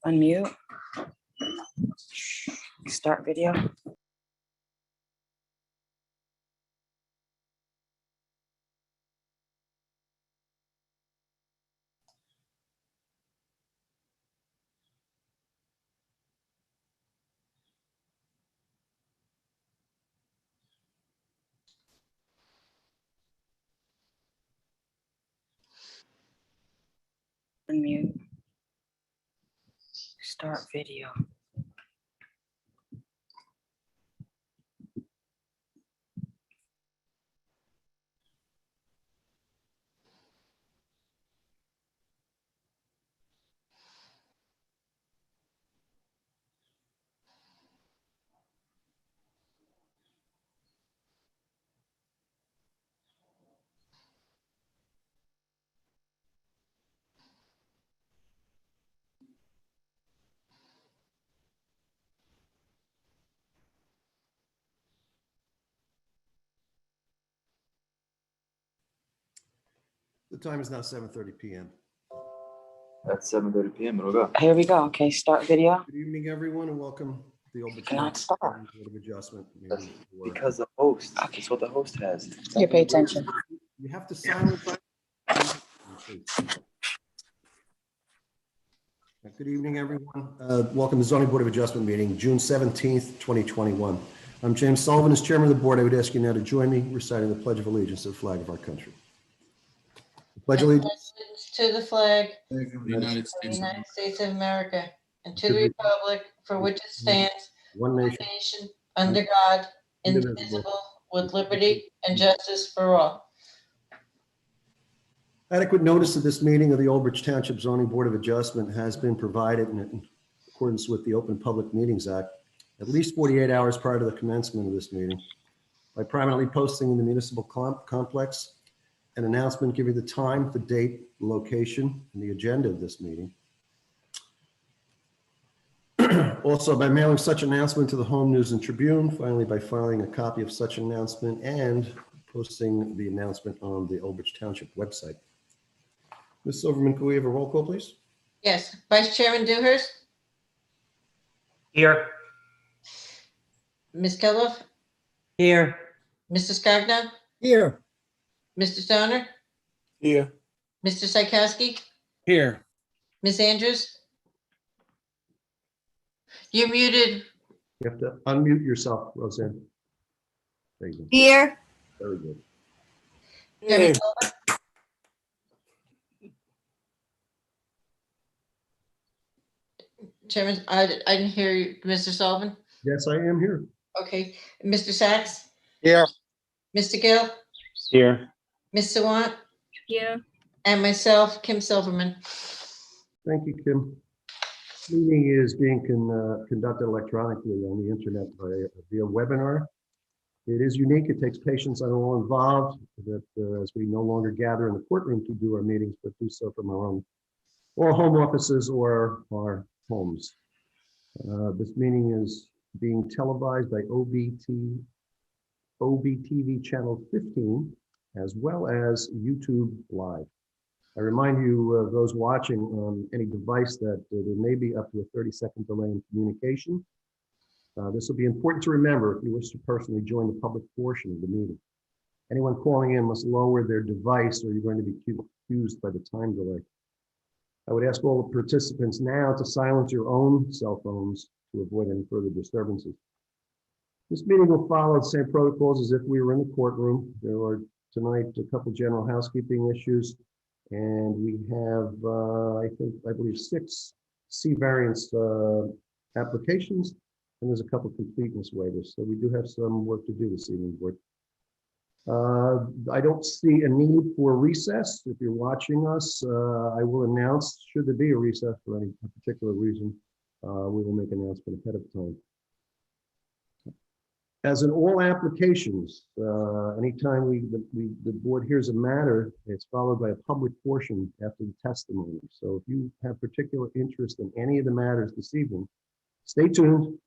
Unmute. Start video. Unmute. Start video. The time is now 7:30 p.m. That's 7:30 p.m. It'll go. Here we go. Okay, start video. Good evening, everyone, and welcome to the Old Cannot start. Board of Adjustment meeting. Because the host. That's what the host has. You pay attention. You have to silence. Good evening, everyone. Welcome to the Zoning Board of Adjustment meeting, June 17th, 2021. I'm James Sullivan. As chairman of the board, I would ask you now to join me reciting the Pledge of Allegiance to the flag of our country. Pledge allegiance to the flag The of United the States. United States of America and to the republic for which it stands, one one nation. nation, under God, indivisible, with liberty and justice for all. Adequate notice of this meeting of the Old Bridge Township Zoning Board of Adjustment has been provided in accordance with the Open Public Meetings Act at least 48 hours prior to the commencement of this meeting by prominently posting in the municipal complex an announcement giving the time, the date, the location, and the agenda of this meeting. Also by mailing such announcement to the Home News and Tribune, finally by filing a copy of such announcement and posting the announcement on the Old Bridge Township website. Ms. Silverman, can we have a roll call, please? Yes, Vice Chairman Dewhurst, Here. Ms. Keloff, Here. Mr. Scagno, Here. Mr. Stoner, Here. Mr. Psychowski, Here. Ms. Andrews. You're muted. You have to unmute yourself, Roseanne. There you go. Here. Very good. Chairman Sullivan, Chairman, I didn't hear you, Mr. Sullivan. Yes, I am here. Okay, Mr. Sachs, Here. Mr. Gill, Here. Ms. Sawant, Here. and myself, Kim Silverman. Thank you, Kim. Meeting is being conducted electronically on the internet via webinar. It is unique. It takes patience on all involved that as we no longer gather in the courtroom to do our meetings, but do so from our own or home offices or our homes. This meeting is being televised by OBTV channel 15, as well as YouTube Live. I remind you, those watching on any device, that there may be up to a 30-second delay in communication. This will be important to remember if you wish to personally join the public portion of the meeting. Anyone calling in must lower their device or you're going to be confused by the time delay. I would ask all the participants now to silence your own cell phones to avoid any further disturbances. This meeting will follow the same protocols as if we were in the courtroom. There are tonight a couple general housekeeping issues, and we have, I believe 6 C variance applications, and there's a couple completeness waivers. So we do have some work to do this evening, board. I don't see a need for recess. If you're watching us, I will announce, should there be a recess for any particular reason, we will make an announcement ahead of time. As in all applications, anytime the board hears a matter, it's followed by a public portion after the testimony. So if you have particular interest in any of the matters this evening, stay tuned,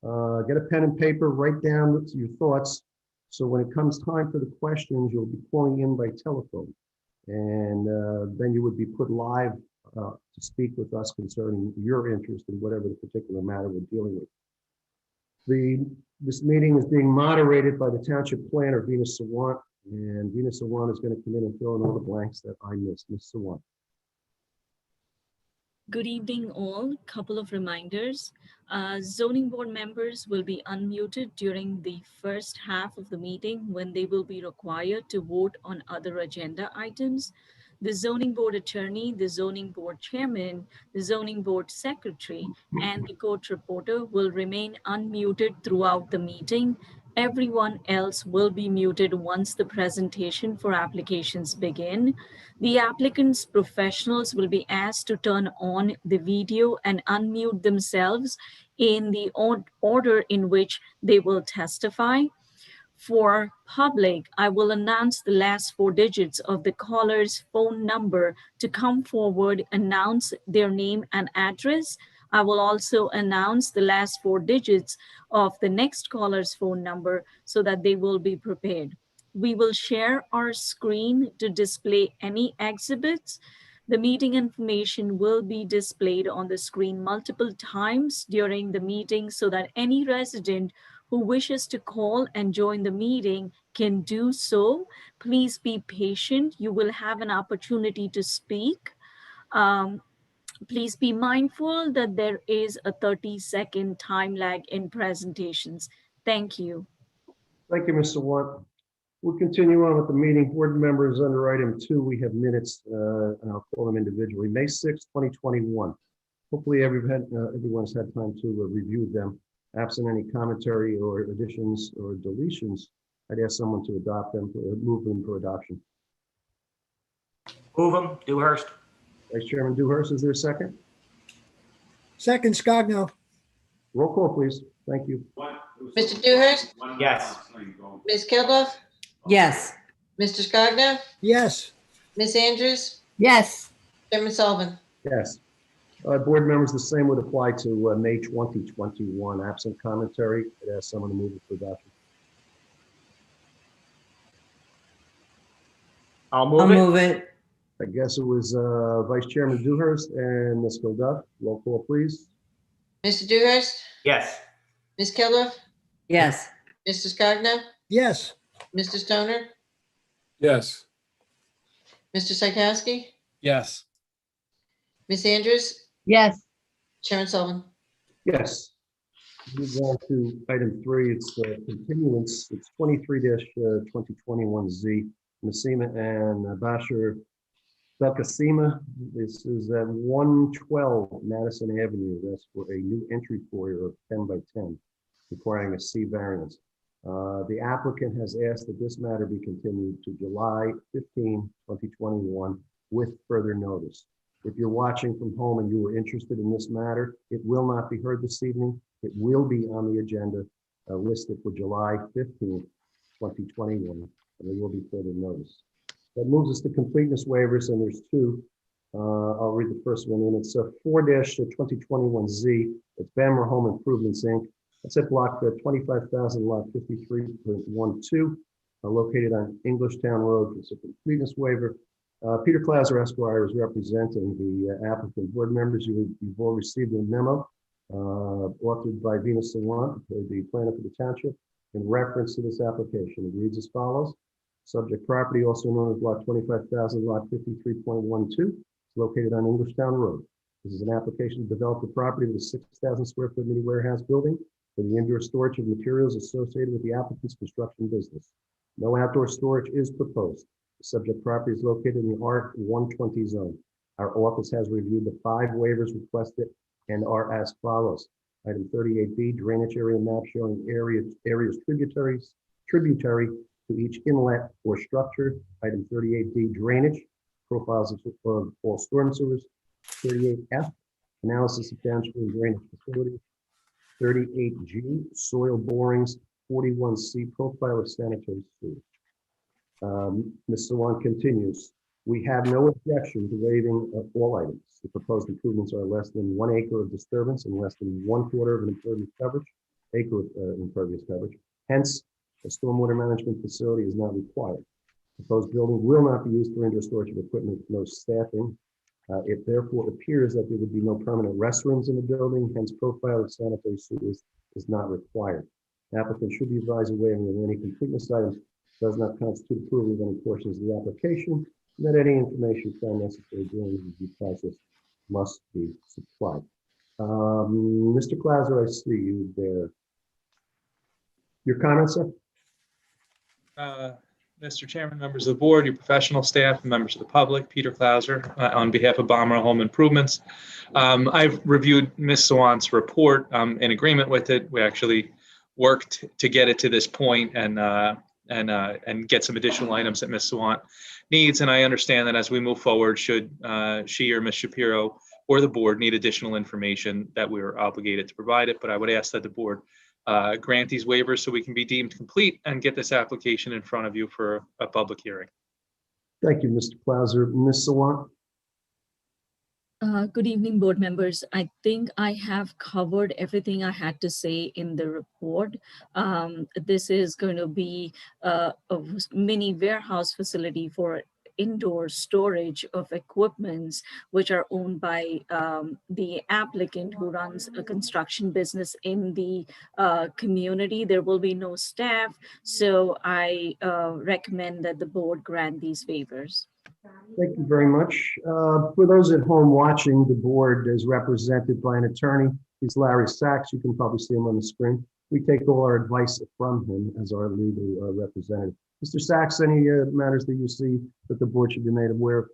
get a pen and paper, write down your thoughts. So when it comes time for the questions, you'll be calling in by telephone. And then you would be put live to speak with us concerning your interest in whatever the particular matter we're dealing with. This meeting is being moderated by the Township Planner, Venus Sawant, and Venus Sawant is going to come in and fill in all the blanks that I missed. Ms. Sawant. Good evening, all. Couple of reminders. Zoning board members will be unmuted during the first half of the meeting when they will be required to vote on other agenda items. The zoning board attorney, the zoning board chairman, the zoning board secretary, and the court reporter will remain unmuted throughout the meeting. Everyone else will be muted once the presentation for applications begin. The applicant's professionals will be asked to turn on the video and unmute themselves in the order in which they will testify. For public, I will announce the last 4 digits of the caller's phone number to come forward, announce their name and address. I will also announce the last 4 digits of the next caller's phone number so that they will be prepared. We will share our screen to display any exhibits. The meeting information will be displayed on the screen multiple times during the meeting so that any resident who wishes to call and join the meeting can do so. Please be patient. You will have an opportunity to speak. Please be mindful that there is a 30-second time lag in presentations. Thank you. Thank you, Ms. Sawant. We'll continue on with the meeting. Board members, under item 2, we have minutes, and I'll call them individually. May 6, 2021. Hopefully everyone's had time to review them. Absent any commentary or additions or deletions, I'd ask someone to adopt them, move them for adoption. Move them. Dewhurst. Vice Chairman Dewhurst, is there a second? Second, Scogno. Roll call, please. Thank you. Mr. Dewhurst, Yes. Ms. Kilduff, Yes. Mr. Scogno, Yes. Ms. Andrews, Yes. Chairman Sullivan. Yes. Board members, the same would apply to May 2021. Absent commentary, I'd ask someone to move it for adoption. I'll move it. it. I guess it was Vice Chairman Dewhurst and Ms. Kilduff. Roll call, please. Mr. Dewhurst, Yes. Ms. Kilduff, Yes. Mr. Scogno, Yes. Mr. Stoner, Yes. Mr. Psychowski, Yes. Ms. Andrews, Yes. Chairman Sullivan. Yes. Move on to item 3. It's continuance. It's 23-2021Z. Nasima and Bashir Belkacema. This is at 112 Madison Avenue. That's for a new entry foyer of 10 by 10, requiring a C variance. The applicant has asked that this matter be continued to July 15, 2021 with further notice. If you're watching from home and you were interested in this matter, it will not be heard this evening. It will be on the agenda listed for July 15th, 2021, and there will be further notice. That moves us to completeness waivers, and there's 2. I'll read the first one in. It's 4-2021Z. It's Bammer Home Improvements, Inc. It's at block 25,000, lot 53.12, located on Englishtown Road. It's a completeness waiver. Peter Clauser Esquire is representing the applicant. Board members, you've all received a memo authored by Venus Sawant, the planner for the township, in reference to this application. It reads as follows. Subject property, also known as lot 25,000, lot 53.12, is located on Englishtown Road. This is an application to develop a property with a 6,000 square foot mini warehouse building for the indoor storage of materials associated with the applicant's construction business. No outdoor storage is proposed. The subject property is located in the R120 zone. Our office has reviewed the 5 waivers requested and are as follows. Item 38B, drainage area map showing areas tributary to each inlet or structure. Item 38D, drainage, profiles of all storm sewers. 38F, analysis of downstream drainage facilities. 38G, soil borings. 41C, profile of sanitary sewage. Ms. Sawant continues. We have no objection to waiving all items. The proposed improvements are less than 1 acre of disturbance and less than 1/4 of an impervious coverage, impervious coverage. Hence, a stormwater management facility is not required. Proposed building will not be used for indoor storage of equipment with no staffing. It therefore appears that there would be no permanent restrooms in the building, hence profile of sanitary sewers is not required. Applicant should be advised of waiving of any completeness items does not constitute approval of any portions of the application, and that any information found necessary during the review process must be supplied. Mr. Clauser, I see you there. Your comments, sir? Mr. Chairman, members of the board, your professional staff, and members of the public, Peter Clauser, on behalf of Balmoral Home Improvements. I've reviewed Ms. Sawant's report. I'm in agreement with it. We actually worked to get it to this point and get some additional items that Ms. Sawant needs. And I understand that as we move forward, should she or Ms. Shapiro or the board need additional information, that we're obligated to provide it. But I would ask that the board grant these waivers so we can be deemed complete and get this application in front of you for a public hearing. Thank you, Mr. Clauser. Ms. Sawant? Good evening, board members. I think I have covered everything I had to say in the report. This is going to be a mini warehouse facility for indoor storage of equipments which are owned by the applicant who runs a construction business in the community. There will be no staff, so I recommend that the board grant these waivers. Thank you very much. For those at home watching, the board is represented by an attorney. He's Larry Sachs. You can probably see him on the screen. We take all our advice from him as our legal representative. Mr. Sachs, any matters that you see that the board should be made aware of?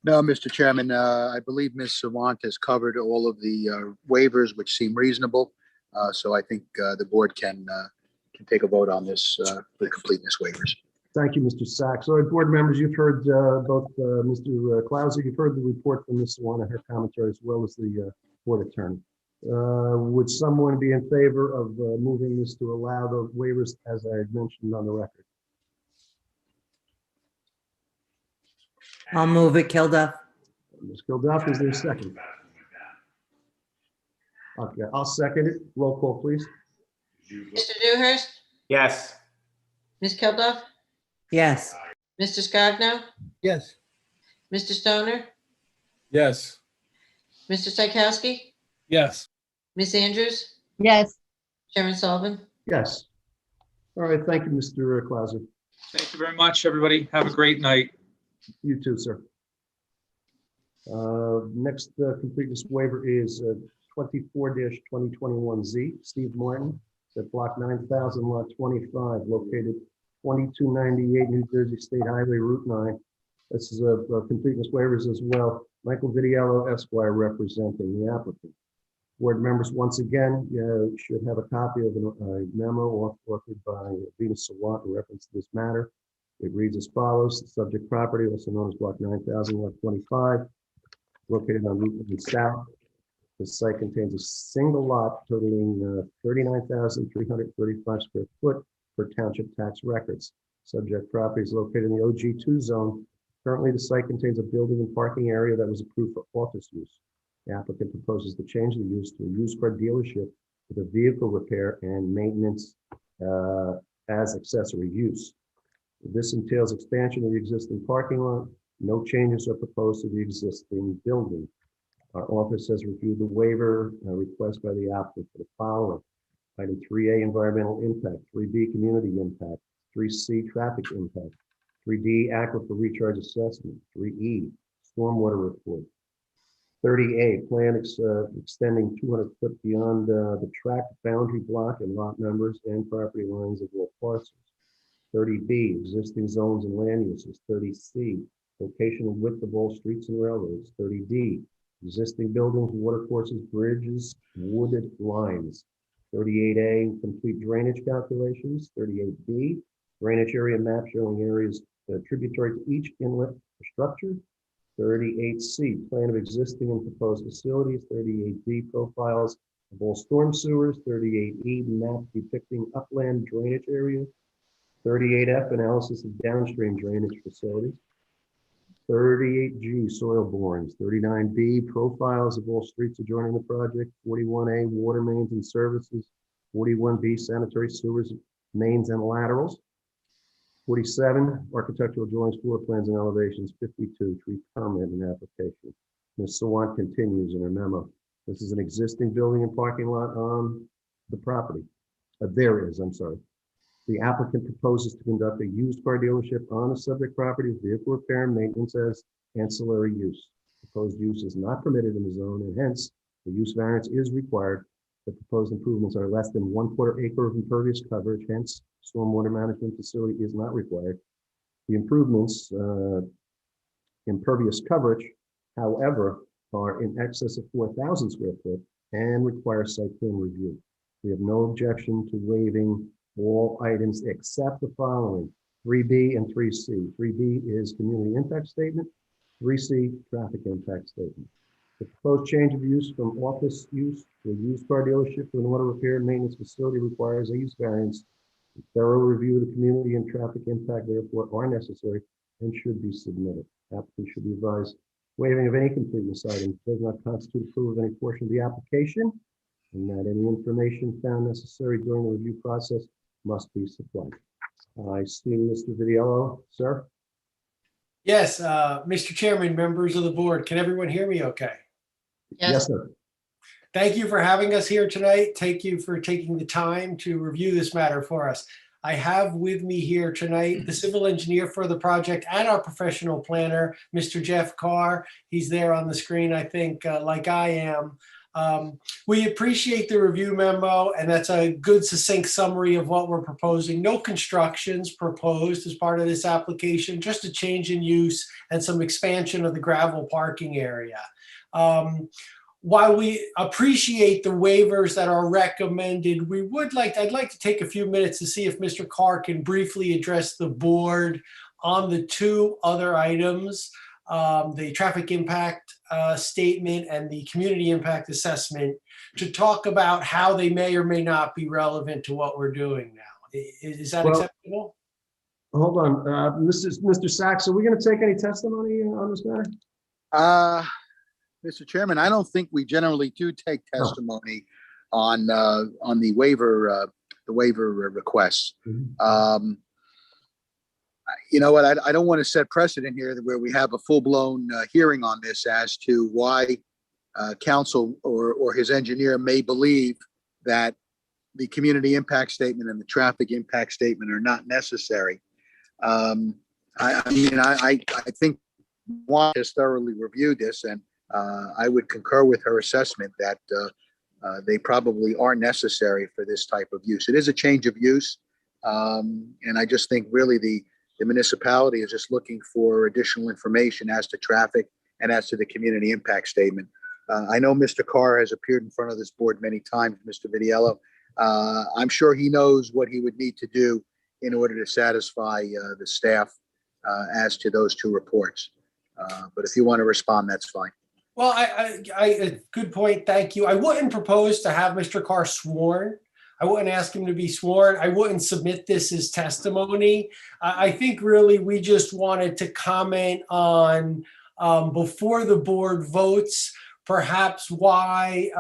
No, Mr. Chairman, I believe Ms. Sawant has covered all of the waivers which seem reasonable. So I think the board can take a vote on this for completeness waivers. Thank you, Mr. Sachs. All right, board members, you've heard both Mr. Clauser, you've heard the report from Ms. Sawant and her commentary, as well as the board attorney. Would someone be in favor of moving this to allow the waivers as I had mentioned on the record? I'll move it, Kilduff. Ms. Kilduff, is there a second? Okay, I'll second it. Roll call, please. Mr. Dewhurst, Yes. Ms. Kilduff, Yes. Mr. Scogno, yes, Mr. Stoner, Yes. Mr. Psychowski, Yes. Ms. Andrews, Yes. Chairman Sullivan. Yes. All right, thank you, Mr. Clauser. Thank you very much, everybody. Have a great night. You too, sir. Next completeness waiver is 24-2021Z, Steve Martin, at block 9000, lot 25, located 2298 New Jersey State Highway, Route 9. This is a completeness waivers as well. Michael Vidiello, Esquire, representing the applicant. Board members, once again, you should have a copy of a memo authored by Venus Sawant in reference to this matter. It reads as follows: the subject property, also known as block 9000, lot 25, located on Route 9 South. The site contains a single lot totaling 39,335 square foot per township tax records. Subject property is located in the OG2 zone. Currently, the site contains a building and parking area that was approved for office use. The applicant proposes to change the use to a used car dealership with a vehicle repair and maintenance as accessory use. This entails expansion of the existing parking lot. No changes are proposed to the existing building. Our office has reviewed the waiver request by the applicant for the following. Item 3A, environmental impact. 3B, community impact. 3C, traffic impact. 3D, aquifer recharge assessment. 3E, stormwater report. 30A, plan extending 200 foot beyond the tract boundary block and lot numbers and property lines of all parcels. 30B, existing zones and land uses. 30C, location and width of all streets and railroads. 30D, existing buildings, watercourses, bridges, wooded lines. 38A, complete drainage calculations. 38B, drainage area map showing areas tributary to each inlet or structure. 38C, plan of existing and proposed facilities. 38D, profiles of all storm sewers. 38E, map depicting upland drainage area. 38F, analysis of downstream drainage facilities. 38G, soil borings. 39B, profiles of all streets adjoining the project. 41A, water mains and services. 41B, sanitary sewers, mains and laterals. 47, architectural drawings, floor plans, and elevations. 52, tree permit and application. Ms. Sawant continues in her memo. This is an existing building and parking lot on the property. There is, I'm sorry. The applicant proposes to conduct a used car dealership on the subject property with vehicle repair and maintenance as ancillary use. Proposed use is not permitted in the zone, and hence the use variance is required. The proposed improvements are less than 1/4 acre of impervious coverage, hence stormwater management facility is not required. The improvements, impervious coverage, however, are in excess of 4,000 square foot and require site plan review. We have no objection to waiving all items except the following: 3B and 3C. 3B is community impact statement, 3C traffic impact statement. The proposed change of use from office use to a used car dealership to an auto repair and maintenance facility requires a use variance. A thorough review of the community and traffic impact therefore are necessary and should be submitted. Applicant should be advised waiving of any completeness item does not constitute approval of any portion of the application, and that any information found necessary during the review process must be supplied. I see Mr. Vidiello, sir. Yes, Mr. Chairman, members of the board, can everyone hear me okay? Yes, sir. Thank you for having us here tonight. Thank you for taking the time to review this matter for us. I have with me here tonight the civil engineer for the project and our professional planner, Mr. Jeff Carr. He's there on the screen, I think, like I am. We appreciate the review memo, and that's a good succinct summary of what we're proposing. No constructions proposed as part of this application, just a change in use and some expansion of the gravel parking area. While we appreciate the waivers that are recommended, I'd like to take a few minutes to see if Mr. Carr can briefly address the board on the two other items, the traffic impact statement and the community impact assessment, to talk about how they may or may not be relevant to what we're doing now. Is that acceptable? Hold on, Mr. Sachs, are we going to take any testimony on this matter? Mr. Chairman, I don't think we generally do take testimony on the waiver requests. You know what? I don't want to set precedent here where we have a full-blown hearing on this as to why council or his engineer may believe that the community impact statement and the traffic impact statement are not necessary. I think Juan has thoroughly reviewed this, and I would concur with her assessment that they probably are necessary for this type of use. It is a change of use, and I just think really the municipality is just looking for additional information as to traffic and as to the community impact statement. I know Mr. Carr has appeared in front of this board many times, Mr. Vidiello. I'm sure he knows what he would need to do in order to satisfy the staff as to those two reports. But if you want to respond, that's fine. Well, good point. Thank you. I wouldn't propose to have Mr. Carr sworn. I wouldn't ask him to be sworn. I wouldn't submit this as testimony. I think really we just wanted to comment on, before the board votes, perhaps why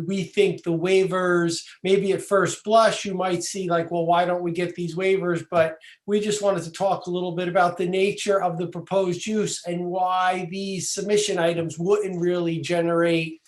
we think the waivers, maybe at first blush, you might see like, well, why don't we get these waivers? But we just wanted to talk a little bit about the nature of the proposed use and why these submission items wouldn't really generate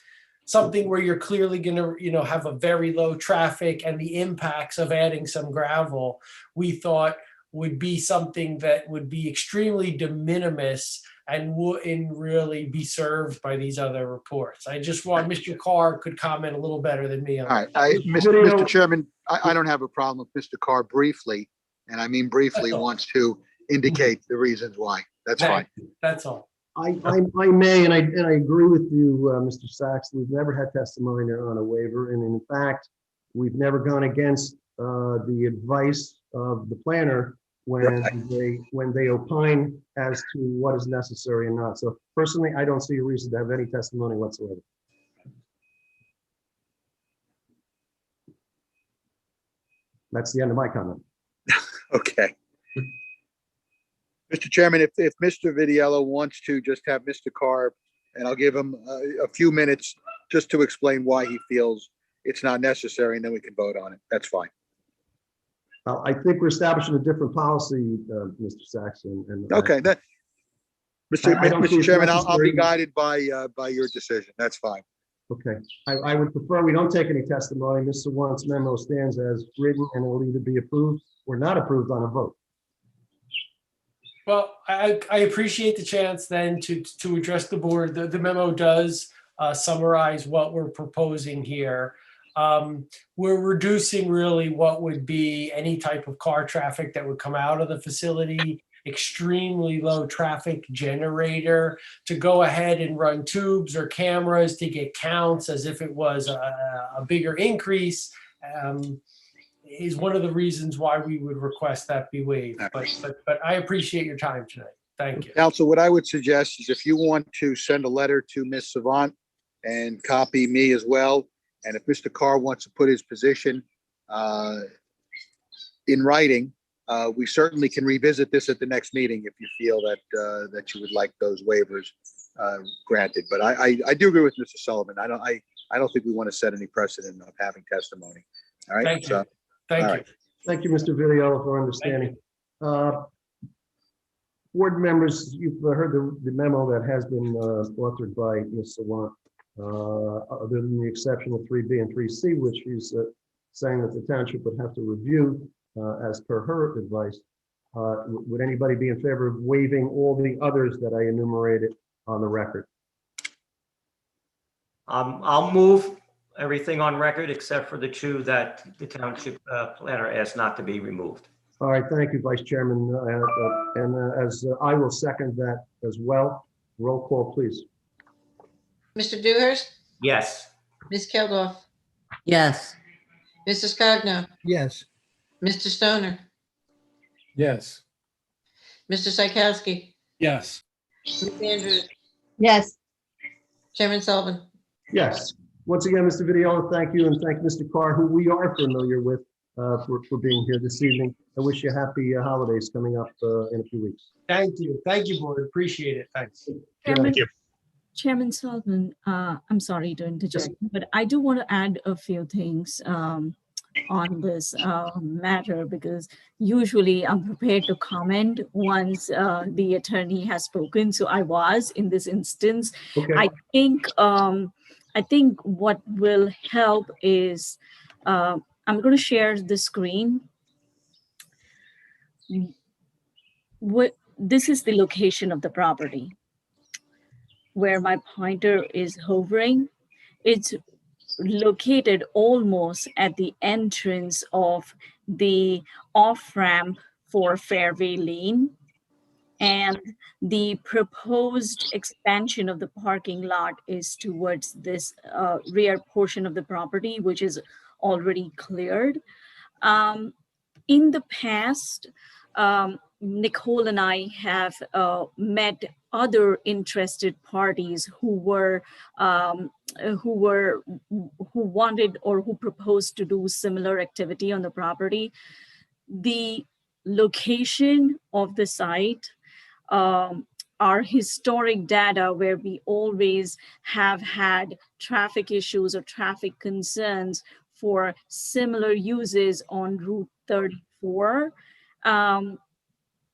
something where you're clearly going to, have a very low traffic, and the impacts of adding some gravel, we thought would be something that would be extremely de minimis and wouldn't really be served by these other reports. I just want Mr. Carr could comment a little better than me on All that. right, Mr. Chairman, I don't have a problem with Mr. Carr briefly, and I mean briefly, wants to indicate the reasons why. That's fine. That's all. I may, and I agree with you, Mr. Sachs. We've never had testimony on a waiver, and in fact, we've never gone against the advice of the planner when they opine as to what is necessary and not. So personally, I don't see a reason to have any testimony whatsoever. That's the end of my comment. Okay. Mr. Chairman, if Mr. Vidiello wants to just have Mr. Carr, and I'll give him a few minutes just to explain why he feels it's not necessary, and then we can vote on it. That's fine. I think we're establishing a different policy, Mr. Saxon. And Okay, that, I don't think Mr. it's Chairman, I'll be necessary. guided by your decision. That's fine. Okay, I would prefer we don't take any testimony. Mr. Sawant's memo stands as written and will either be approved or not approved on a vote. Well, I appreciate the chance then to address the board. The memo does summarize what we're proposing here. We're reducing really what would be any type of car traffic that would come out of the facility, extremely low traffic generator, to go ahead and run tubes or cameras to get counts as if it was a bigger increase. Is one of the reasons why we would request that be waived. But I appreciate your time tonight. Thank you. Council, what I would suggest is if you want to send a letter to Ms. Savant and copy me as well, and if Mr. Carr wants to put his position in writing, we certainly can revisit this at the next meeting if you feel that you would like those waivers granted. But I do agree with Mr. Sullivan. I don't think we want to set any precedent of having testimony. All right. Thank you. Thank all you. right. Thank you, Mr. Vitiello, for understanding. Board members, you've heard the memo that has been authored by Ms. Sawant, other than the exception of 3B and 3C, which she's saying that the township would have to review as per her advice. Would anybody be in favor of waiving all the others that I enumerated on the record? I'll move everything on record except for the two that the township planner asked not to be removed. All right, thank you, Vice Chairman. As I will second that as well. Roll call, please. Mr. Dewhurst, Yes. Ms. Keldorf, Yes. Mr. Scogno, Yes. Mr. Stoner, Yes. Mr. Psychowski, Yes. Ms. Andrews, Yes. Chairman Sullivan. Yes. Once again, Mr. Vitiello, thank you, and thank Mr. Carr, who we are familiar with, for being here this evening. I wish you happy holidays coming up in a few weeks. Thank you. Thank you, board. Appreciate it. Thanks. Chairman, you. Chairman Sullivan, I'm sorry to interject, but I do want to add a few things on this matter, because usually I'm prepared to comment once the attorney has spoken. So I was in this instance. Okay. I think what will help is I'm going to share the screen. This is the location of the property where my pointer is hovering. It's located almost at the entrance of the off-ramp for Fairway Lane. And the proposed expansion of the parking lot is towards this rear portion of the property, which is already cleared. In the past, Nicole and I have met other interested parties who wanted or who proposed to do similar activity on the property. The location of the site, our historic data where we always have had traffic issues or traffic concerns for similar uses on Route 34.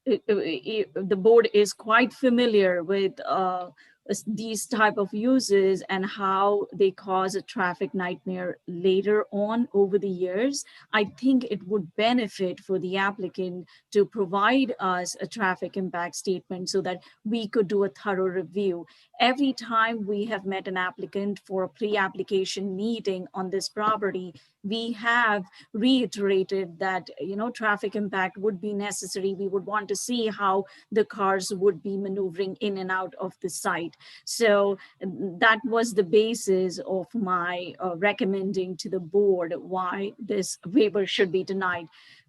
The board is quite familiar with these type of uses and how they cause a traffic nightmare later on over the years. I think it would benefit for the applicant to provide us a traffic impact statement so that we could do a thorough review. Every time we have met an applicant for a pre-application meeting on this property, we have reiterated that, traffic impact would be necessary. We would want to see how the cars would be maneuvering in and out of the site. So that was the basis of my recommending to the board why this waiver should be denied.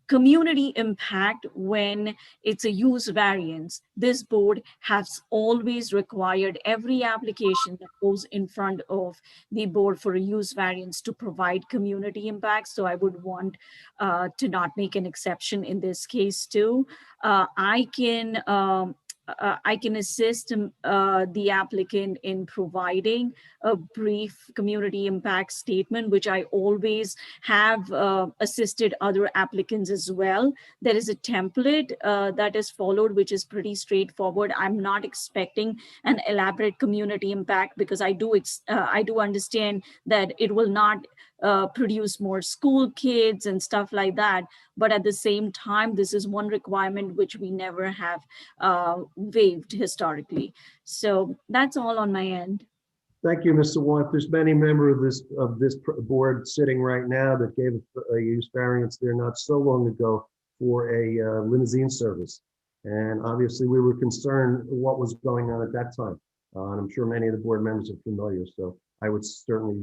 Community impact, when it's a use variance, this board has always required every application that goes in front of the board for a use variance to provide community impact. So I would want to not make an exception in this case too. I can I can assist the applicant in providing a brief community impact statement, which I always have assisted other applicants as well. There is a template that is followed, which is pretty straightforward. I'm not expecting an elaborate community impact because I do understand that it will not produce more school kids and stuff like that. But at the same time, this is one requirement which we never have waived historically. So that's all on my end. Thank you, Mr. Want. There's many members of this board sitting right now that gave a use variance there not so long ago for a limousine service. And obviously we were concerned what was going on at that time. And I'm sure many of the board members are familiar. So I would certainly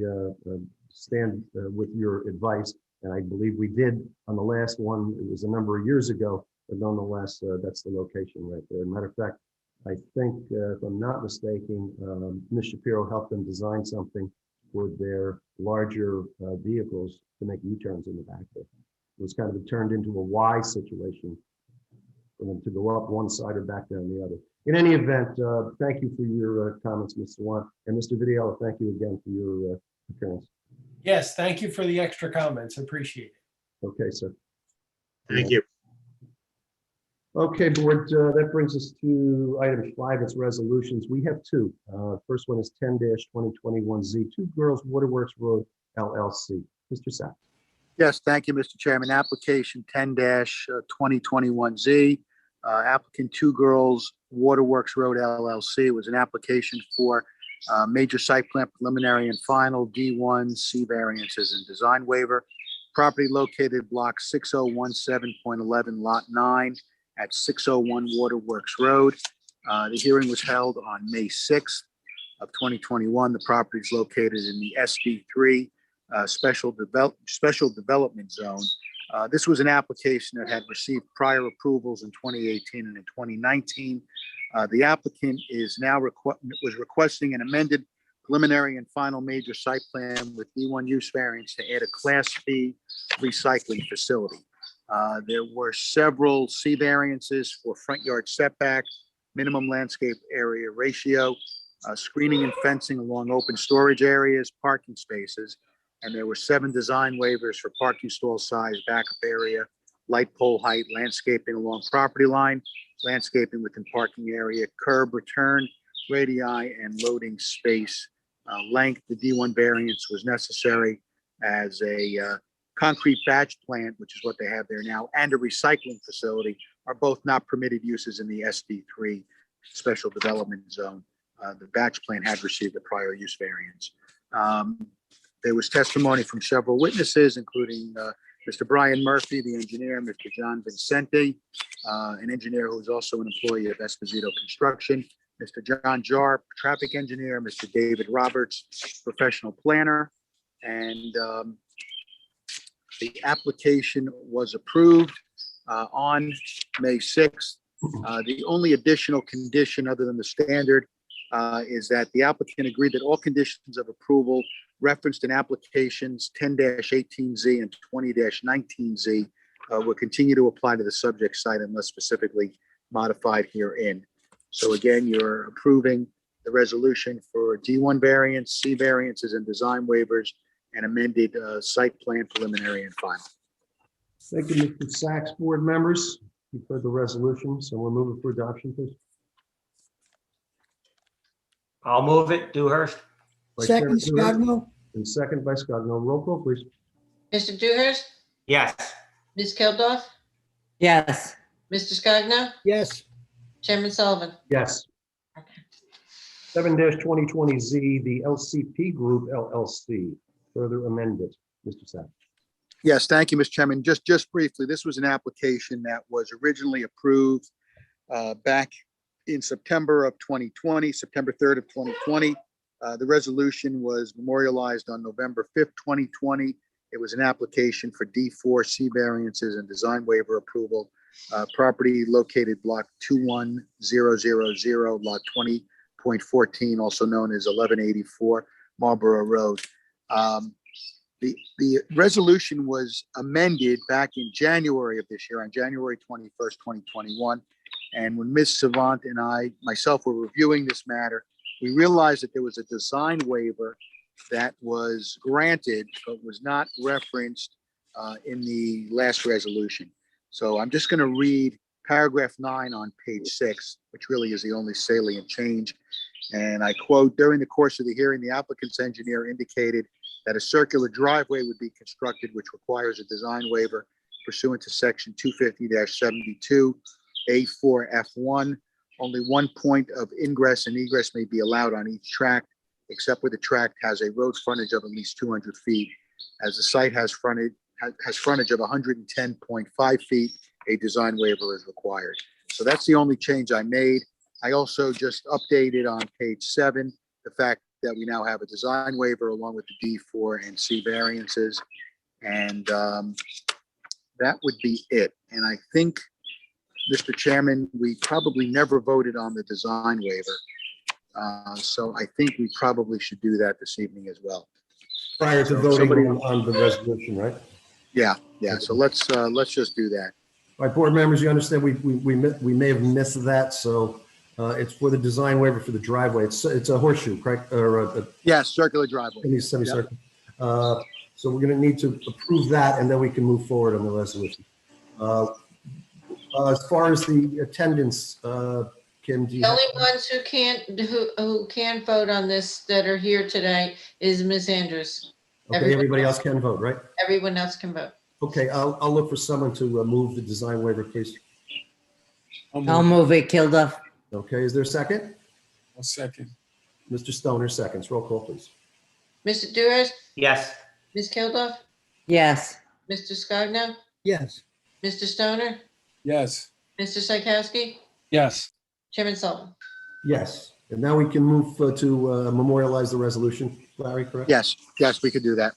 stand with your advice. And I believe we did on the last one. It was a number of years ago, but nonetheless, that's the location right there. Matter of fact, I think, if I'm not mistaken, Ms. Shapiro helped them design something with their larger vehicles to make U-turns in the back there. It was kind of turned into a Y situation for them to go up one side or back down the other. In any event, thank you for your comments, Mr. Wan. And Mr. Vidiello, thank you again for your appearance. Yes, thank you for the extra comments. Appreciate it. Okay, sir. Thank you. Okay, board, that brings us to item 5, it's resolutions. We have 2. First one is 10-2021Z, Two Girls Waterworks Road, LLC. Mr. Sack. Yes, thank you, Mr. Chairman. Application 10-2021Z, applicant Two Girls Waterworks Road LLC was an application for major site plan preliminary and final D1 C variances and design waiver. Property located block 6017.11 lot 9 at 601 Waterworks Road. The hearing was held on May 6th of 2021. The property is located in the SD3 special development zone. This was an application that had received prior approvals in 2018 and in 2019. The applicant is now was requesting an amended preliminary and final major site plan with D1 use variance to add a Class B recycling facility. There were several C variances for front yard setback, minimum landscape area ratio, screening and fencing along open storage areas, parking spaces, and there were 7 design waivers for parking stall size, backup area, light pole height, landscaping along property line, landscaping within parking area, curb return, radii, and loading space length. The D1 variance was necessary as a concrete batch plant, which is what they have there now, and a recycling facility are both not permitted uses in the SD3 special development zone. The batch plant had received a prior use variance. There was testimony from several witnesses, including Mr. Brian Murphy, the engineer, Mr. John Vincente, an engineer who is also an employee of Esposito Construction, Mr. John Jarp, traffic engineer, Mr. David Roberts, professional planner, and the application was approved on May 6th. The only additional condition other than the standard is that the applicant agreed that all conditions of approval referenced in applications 10-18Z and 20-19Z will continue to apply to the subject site unless specifically modified herein. So again, you're approving the resolution for D1 variance, C variances, and design waivers, and amended site plan preliminary and final. Thank you, Mr. Sachs. Board members, you've heard the resolution, so we'll move it for adoption, please. I'll move it. Dewhurst. Vice Second, Chair Dewhurst, Scogno. and second by Scogno. Roll call, please. Mr. Dewhurst, Yes. Ms. Keldorf, Yes. Mr. Scogno, Yes. Chairman Sullivan. Yes. 7-2020Z, the LCP Group LLC, further amended. Mr. Sachs. Yes, thank you, Mr. Chairman. Just briefly, this was an application that was originally approved back in September of 2020, September 3rd of 2020. The resolution was memorialized on November 5th, 2020. It was an application for D4 C variances and design waiver approval. Property located block 21000, lot 20.14, also known as 1184 Marlborough Road. The resolution was amended back in January of this year, on January 21st, 2021. And when Ms. Savant and I, myself, were reviewing this matter, we realized that there was a design waiver that was granted, but was not referenced in the last resolution. So I'm just going to read paragraph 9 on page 6, which really is the only salient change. And I quote, "During the course of the hearing, the applicant's engineer indicated that a circular driveway would be constructed, which requires a design waiver pursuant to section 250-72 A4F1. Only one point of ingress and egress may be allowed on each tract, except where the tract has a road frontage of at least 200 feet. As the site has frontage of 110.5 feet, a design waiver is required." So that's the only change I made. I also just updated on page 7, the fact that we now have a design waiver along with the D4 and C variances. And that would be it. And I think, Mr. Chairman, we probably never voted on the design waiver. So I think we probably should do that this evening as well. Prior to voting on the resolution, right? Yeah. So let's just do that. All right, board members, you understand we may have missed that, so it's for the design waiver for the driveway. It's a horseshoe, correct? Or Yes, circular driveway. semicircle. So we're going to need to approve that, and then we can move forward on the resolution. As far as the attendance, Kim, do you The have? only ones who can vote on this that are here today is Ms. Andrews. Okay, everybody else can vote, right? Everyone else can vote. Okay, I'll look for someone to move the design waiver, please. I'll move it, Kilduff. Okay, is there a second? I'll second. Mr. Stoner seconds. Roll call, please. Mr. Durst, Yes. Ms. Kilduff, Yes. Mr. Scogno, Yes. Mr. Stoner, Yes. Mr. Psychowski, Yes. Chairman Sullivan. Yes, and now we can move to memorialize the resolution. Larry, correct? Yes, we could do that.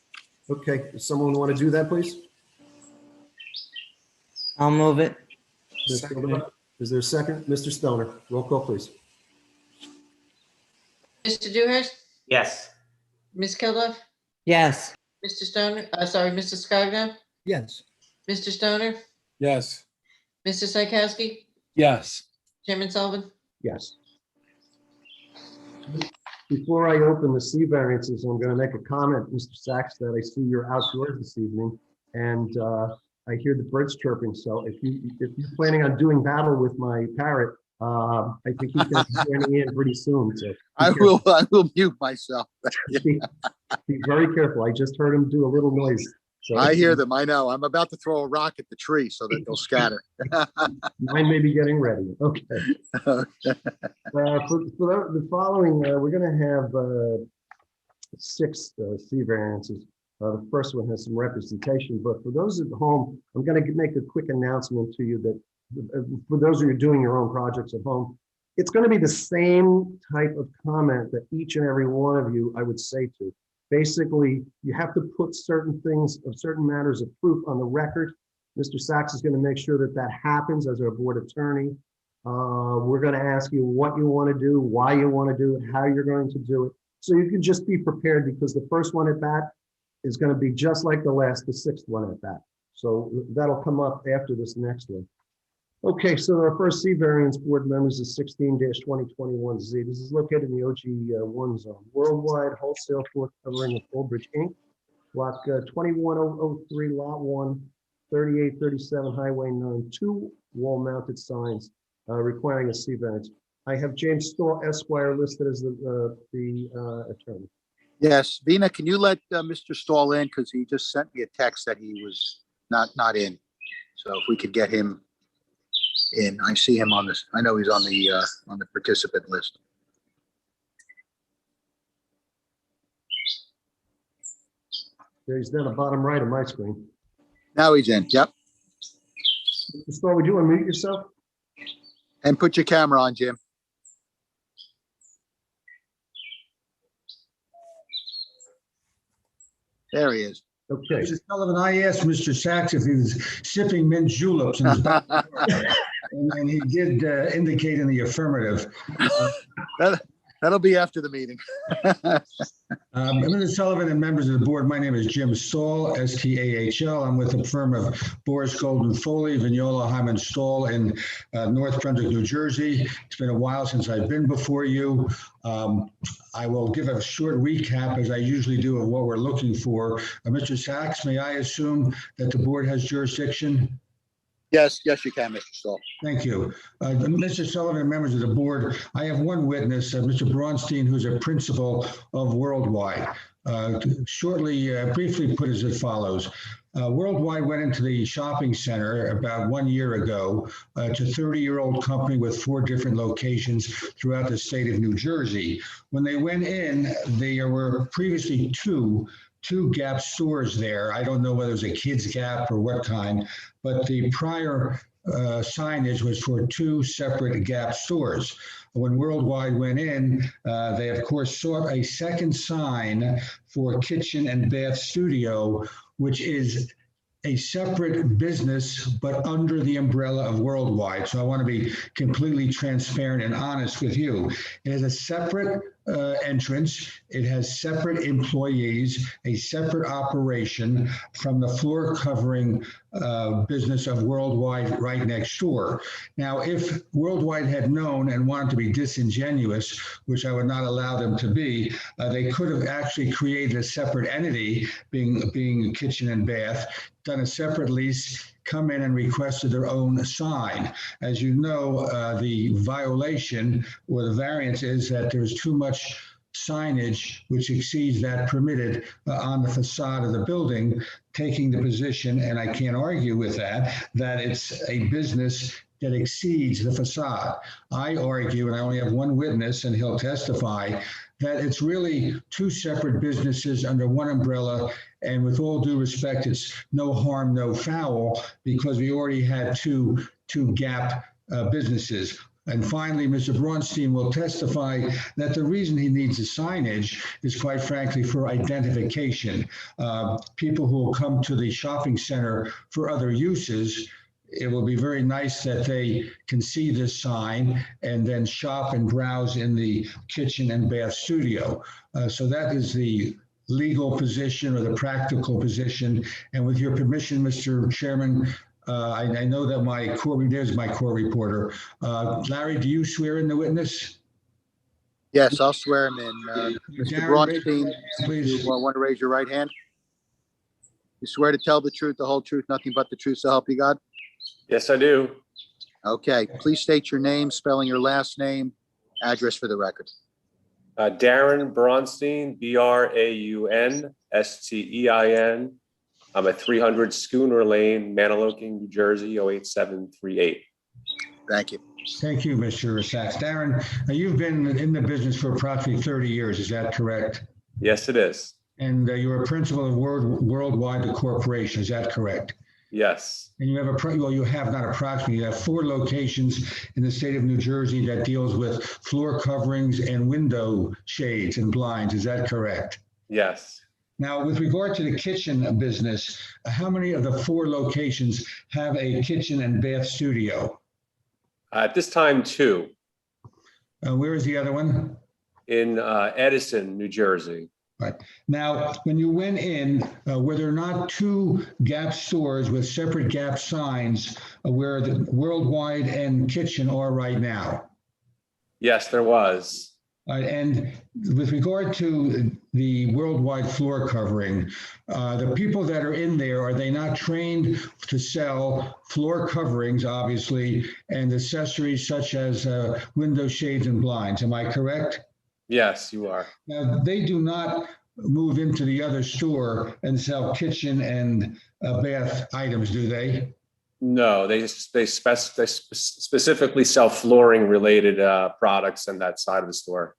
Okay, does someone want to do that, please? I'll move it. Second. Is there a second? Mr. Stoner, roll call, please. Mr. Durst, Yes. Ms. Kilduff, Yes. Mr. Stoner, Mr. Scogno, Yes. Mr. Stoner, Yes. Mr. Psychowski, Yes. Chairman Sullivan. Yes. Before I open the C variances, I'm going to make a comment, Mr. Sachs, that I see you're outdoors this evening, and I hear the birds chirping. So if you're planning on doing battle with my parrot, I think he's going to be joining in pretty soon. So I will mute myself. be very careful. I just heard him do a little noise. So I hear them. I know. I'm about to throw a rock at the tree so that they'll scatter. Mine may be getting ready. Okay. For the following, we're going to have 6 C variances. The first one has some representation, but for those at home, I'm going to make a quick announcement to you that for those of you doing your own projects at home, it's going to be the same type of comment that each and every one of you I would say to. Basically, you have to put certain things of certain matters of proof on the record. Mr. Sachs is going to make sure that that happens as our board attorney. We're going to ask you what you want to do, why you want to do it, how you're going to do it. So you can just be prepared, because the first one at bat is going to be just like the 6th one at bat. So that'll come up after this next one. Okay, so our first C variance, board members, is 16-2021Z. This is located in the OG1 zone. Worldwide wholesale floor covering of Fullbridge Inc. Block 21003, Lot 1, 3837 Highway 9, 2 wall-mounted signs requiring a C variance. I have James Stahl, Esquire, listed as the attorney. Yes, Vina, can you let Mr. Stahl in? Because he just sent me a text that he was not in. So if we could get him in. I see him on this. I know he's on the participant list. There, he's down the bottom right of my screen. Now he's in. Yep. Mr. Stahl, would you unmute yourself? And put your camera on, Jim. There he is. Okay. Mr. Sullivan, I asked Mr. Sachs if he was shipping mint juleps in his back, and he did indicate in the affirmative. That'll be after the meeting. Mr. Sullivan and members of the board, my name is Jim Stahl, S-T-A-H-L. I'm with the firm of Boris Golden Foley, Vignola Hyman Stahl in North Brunswick, New Jersey. It's been a while since I've been before you. I will give a short recap, as I usually do, of what we're looking for. Mr. Sachs, may I assume that the board has jurisdiction? Yes, you can, Mr. Stahl. Thank you. Mr. Sullivan and members of the board, I have one witness, Mr. Braunstein, who's a principal of Worldwide. Briefly put as follows. Worldwide went into the shopping center about 1 year ago. It's a 30-year-old company with 4 different locations throughout the state of New Jersey. When they went in, there were previously two Gap stores there. I don't know whether it was a Kids Gap or what kind, but the prior signage was for 2 separate Gap stores. When Worldwide went in, they of course saw a second sign for Kitchen and Bath Studio, which is a separate business, but under the umbrella of Worldwide. So I want to be completely transparent and honest with you. It has a separate entrance. It has separate employees, a separate operation from the floor covering business of Worldwide right next door. Now, if Worldwide had known and wanted to be disingenuous, which I would not allow them to be, they could have actually created a separate entity, being Kitchen and Bath, done a separate lease, come in and requested their own sign. As you know, the violation or the variance is that there's too much signage which exceeds that permitted on the facade of the building, taking the position, and I can't argue with that it's a business that exceeds the facade. I argue, and I only have one witness, and he'll testify, that it's really 2 separate businesses under one umbrella, and with all due respect, it's no harm, no foul, because we already had two Gap businesses. And finally, Mr. Braunstein will testify that the reason he needs the signage is, quite frankly, for identification. People who will come to the shopping center for other uses, it will be very nice that they can see this sign and then shop and browse in the Kitchen and Bath Studio. So that is the legal position or the practical position. And with your permission, Mr. Chairman, I know that there's my court reporter. Larry, do you swear in the witness? Yes, I'll swear him in. Mr. Braunstein, please. you want to raise your right hand? You swear to tell the truth, the whole truth, nothing but the truth, so help you God? Yes, I do. Okay, please state your name, spelling your last name, address for the record. Darren Braunstein, Braunstein. I'm at 300 Schooner Lane, Manahawkin, New Jersey, 08738. Thank you. Thank you, Mr. Sachs. Darren, you've been in the business for approximately 30 years, is that correct? Yes, it is. And you're a principal of Worldwide, the corporation, is that correct? Yes. And you have you have not approximately, you have 4 locations in the state of New Jersey that deals with floor coverings and window shades and blinds, is that correct? Yes. Now, with regard to the kitchen business, how many of the 4 locations have a Kitchen and Bath Studio? At this time, 2. Where is the other one? In Edison, New Jersey. Right. Now, when you went in, were there not 2 Gap stores with separate Gap signs where the Worldwide and Kitchen are right now? Yes, there was. And with regard to the Worldwide floor covering, the people that are in there, are they not trained to sell floor coverings, obviously, and accessories such as window shades and blinds? Am I correct? Yes, you are. Now, they do not move into the other store and sell kitchen and bath items, do they? No, they specifically sell flooring related products in that side of the store.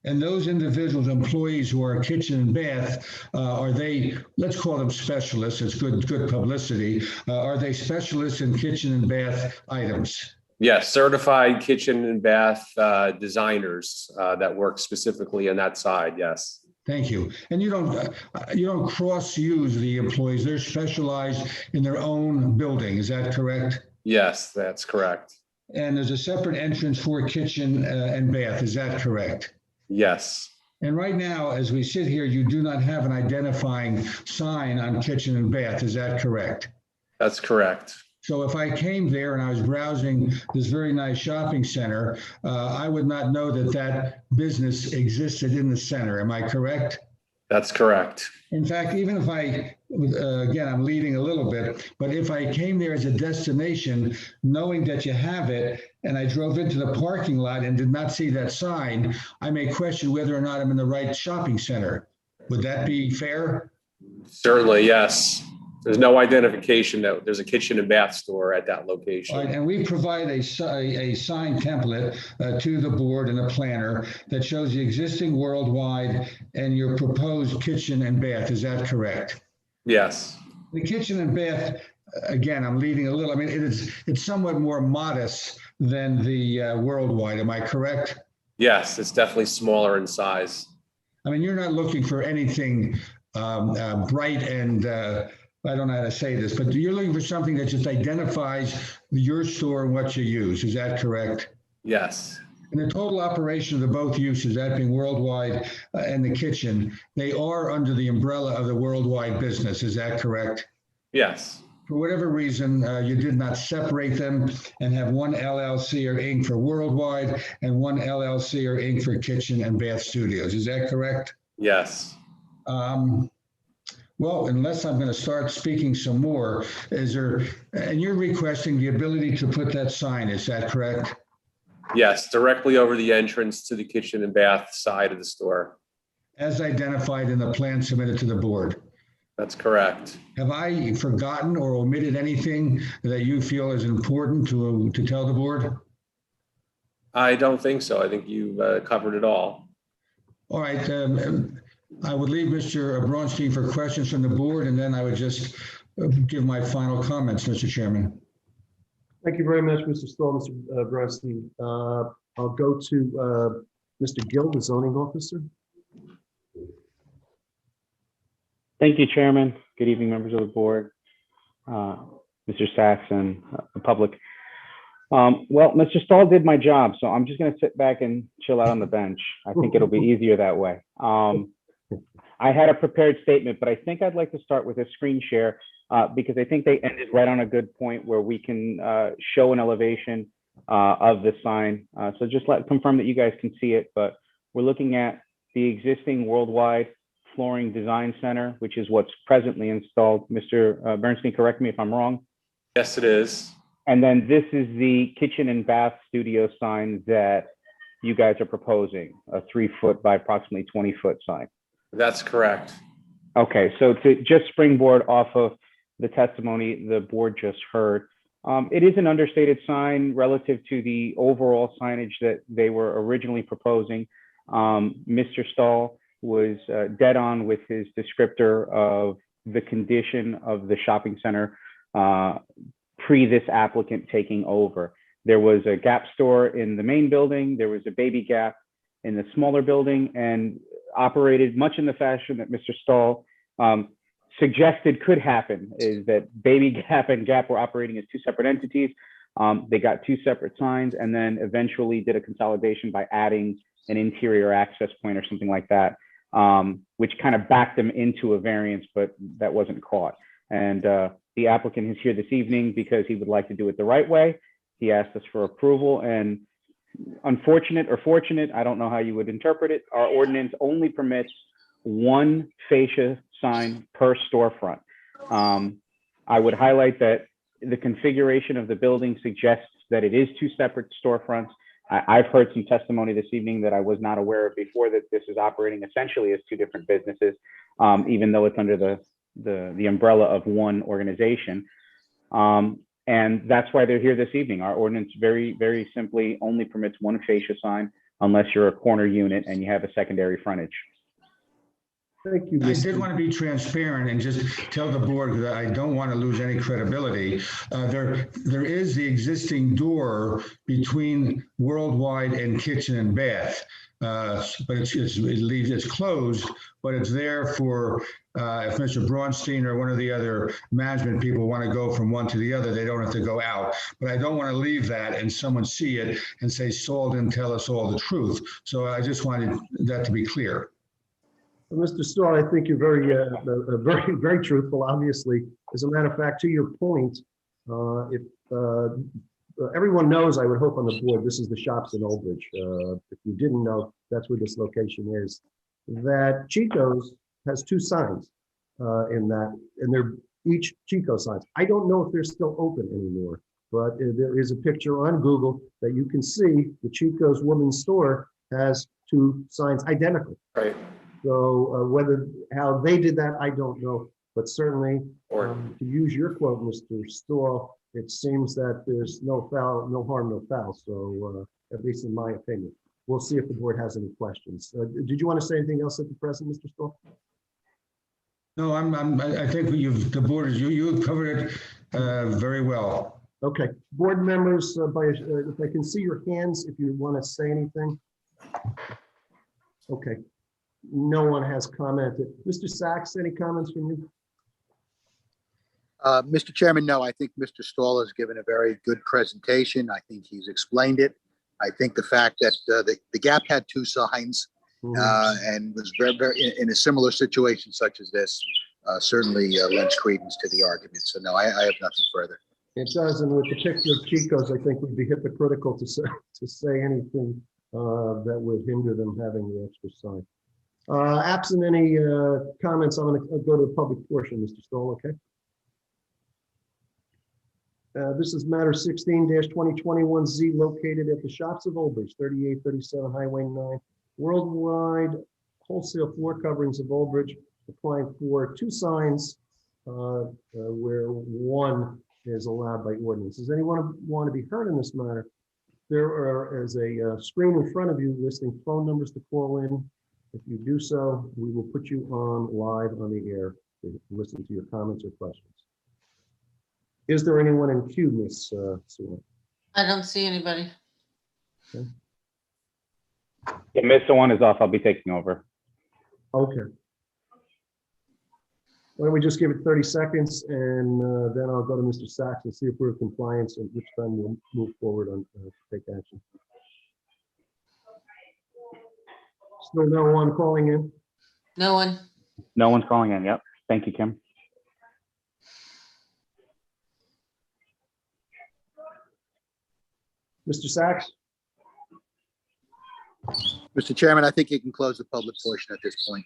And those individuals, employees who are kitchen and bath, are they, let's call them specialists, it's good publicity. Are they specialists in kitchen and bath items? Yes, certified kitchen and bath designers that work specifically on that side, yes. Thank you. And you don't cross-use the employees. They're specialized in their own building. Is that correct? Yes, that's correct. And there's a separate entrance for kitchen and bath. Is that correct? Yes. And right now, as we sit here, you do not have an identifying sign on kitchen and bath. Is that correct? That's correct. So if I came there and I was browsing this very nice shopping center, I would not know that that business existed in the center. Am I correct? That's correct. In fact, even if again, I'm leading a little bit, but if I came there as a destination, knowing that you have it, and I drove into the parking lot and did not see that sign, I may question whether or not I'm in the right shopping center. Would that be fair? Certainly, yes. There's no identification that there's a kitchen and bath store at that All location. right, and we provide a sign template to the board and a planner that shows the existing worldwide and your proposed kitchen and bath. Is that correct? Yes. The kitchen and bath, again, I'm leading a little, I mean, it's somewhat more modest than the worldwide. Am I correct? Yes, it's definitely smaller in size. I mean, you're not looking for anything bright and I don't know how to say this, but you're looking for something that just identifies your store and what you use. Is that correct? Yes. And the total operation of the both uses, that being worldwide and the kitchen, they are under the umbrella of the worldwide business. Is that correct? Yes. For whatever reason, you did not separate them and have one LLC or Inc. for worldwide and one LLC or Inc. for kitchen and bath studios. Is that correct? Yes. Well, unless I'm going to start speaking some more, and you're requesting the ability to put that sign, is that correct? Yes, directly over the entrance to the kitchen and bath side of the store. As identified in the plan submitted to the board. That's correct. Have I forgotten or omitted anything that you feel is important to tell the board? I don't think so. I think you've covered it all. All right. I would leave Mr. Bronstein for questions from the board, and then I would just give my final comments, Mr. Chairman. Thank you very much, Mr. Stoll, Mr. Bronstein. I'll go to Mr. Gill, the zoning officer. Thank you, Chairman. Good evening, members of the board, Mr. Sachs and the public. Well, Mr. Stahl did my job, so I'm just going to sit back and chill out on the bench. I think it'll be easier that way. I had a prepared statement, but I think I'd like to start with a screen share because I think they ended right on a good point where we can show an elevation of the sign. So just confirm that you guys can see it, but we're looking at the existing worldwide flooring design center, which is what's presently installed. Mr. Bernstein, correct me if I'm wrong. Yes, it is. And then this is the kitchen and bath studio sign that you guys are proposing, a 3-foot by approximately 20-foot sign. That's correct. Okay, so to just springboard off of the testimony the board just heard, it is an understated sign relative to the overall signage that they were originally proposing. Mr. Stahl was dead on with his descriptor of the condition of the shopping center pre this applicant taking over. There was a Gap store in the main building. There was a Baby Gap in the smaller building, and operated much in the fashion that Mr. Stahl suggested could happen, is that Baby Gap and Gap were operating as two separate entities. They got two separate signs and then eventually did a consolidation by adding an interior access point or something like that, which kind of backed them into a variance, but that wasn't caught. And the applicant is here this evening because he would like to do it the right way. He asked us for approval, and unfortunate or fortunate, I don't know how you would interpret it, our ordinance only permits one fascia sign per storefront. I would highlight that the configuration of the building suggests that it is two separate storefronts. I've heard some testimony this evening that I was not aware of before, that this is operating essentially as two different businesses, even though it's under the umbrella of one organization. And that's why they're here this evening. Our ordinance very, very simply only permits one fascia sign unless you're a corner unit and you have a secondary frontage. Thank you, I Mr. did want to be transparent and just tell the board that I don't want to lose any credibility. There is the existing door between Worldwide and Kitchen and Bath. But it's closed, but it's there for, if Mr. Braunstein or one of the other management people want to go from one to the other, they don't have to go out. But I don't want to leave that and someone see it and say, Saul didn't tell us all the truth. So I just wanted that to be clear. Mr. Stahl, I think you're very truthful, obviously. As a matter of fact, to your point, if everyone knows, I would hope on the board, this is the shops in Old Bridge. If you didn't know, that's where this location is. That Chico's has 2 signs in that, and they're each Chico signs. I don't know if they're still open anymore, but there is a picture on Google that you can see the Chico's women's store has 2 signs identical. Right. So how they did that, I don't know, but certainly to use your quote, Mr. Stahl, it seems that there's no foul, no harm, no foul. So at least in my opinion, we'll see if the board has any questions. Did you want to say anything else at the present, Mr. Stahl? No, I think the board is, you covered it very well. Okay, board members, if I can see your hands, if you want to say anything. Okay, no one has commented. Mr. Sachs, any comments from you? Mr. Chairman, no, I think Mr. Stahl has given a very good presentation. I think he's explained it. I think the fact that the Gap had 2 signs and was very in a similar situation such as this certainly lends credence to the argument. So no, I have nothing further. It does, and with the picture of Chico's, I think would be hypocritical to say anything that would hinder them having the extra sign. Absent any comments, I'm going to go to the public portion, Mr. Stoll, okay? This is matter 16-2021Z located at the shops of Old Bridge, 3837 Highway 9. Worldwide wholesale floor coverings of Old Bridge, applying for 2 signs where 1 is allowed by ordinance. Does anyone want to be heard in this matter? There is a screen in front of you listing phone numbers to call in. If you do so, we will put you on live on the air to listen to your comments or questions. Is there anyone in queue, Ms. Sewell? I don't see anybody. Okay. Yeah, Mr. One is off. I'll be taking over. Okay. Why don't we just give it 30 seconds and then I'll go to Mr. Sachs and see if we're in compliance, and which time we'll move forward on take action. Still no one calling in? No one. No one's calling in. Yep. Thank you, Kim. Mr. Sachs? Mr. Chairman, I think you can close the public portion at this point.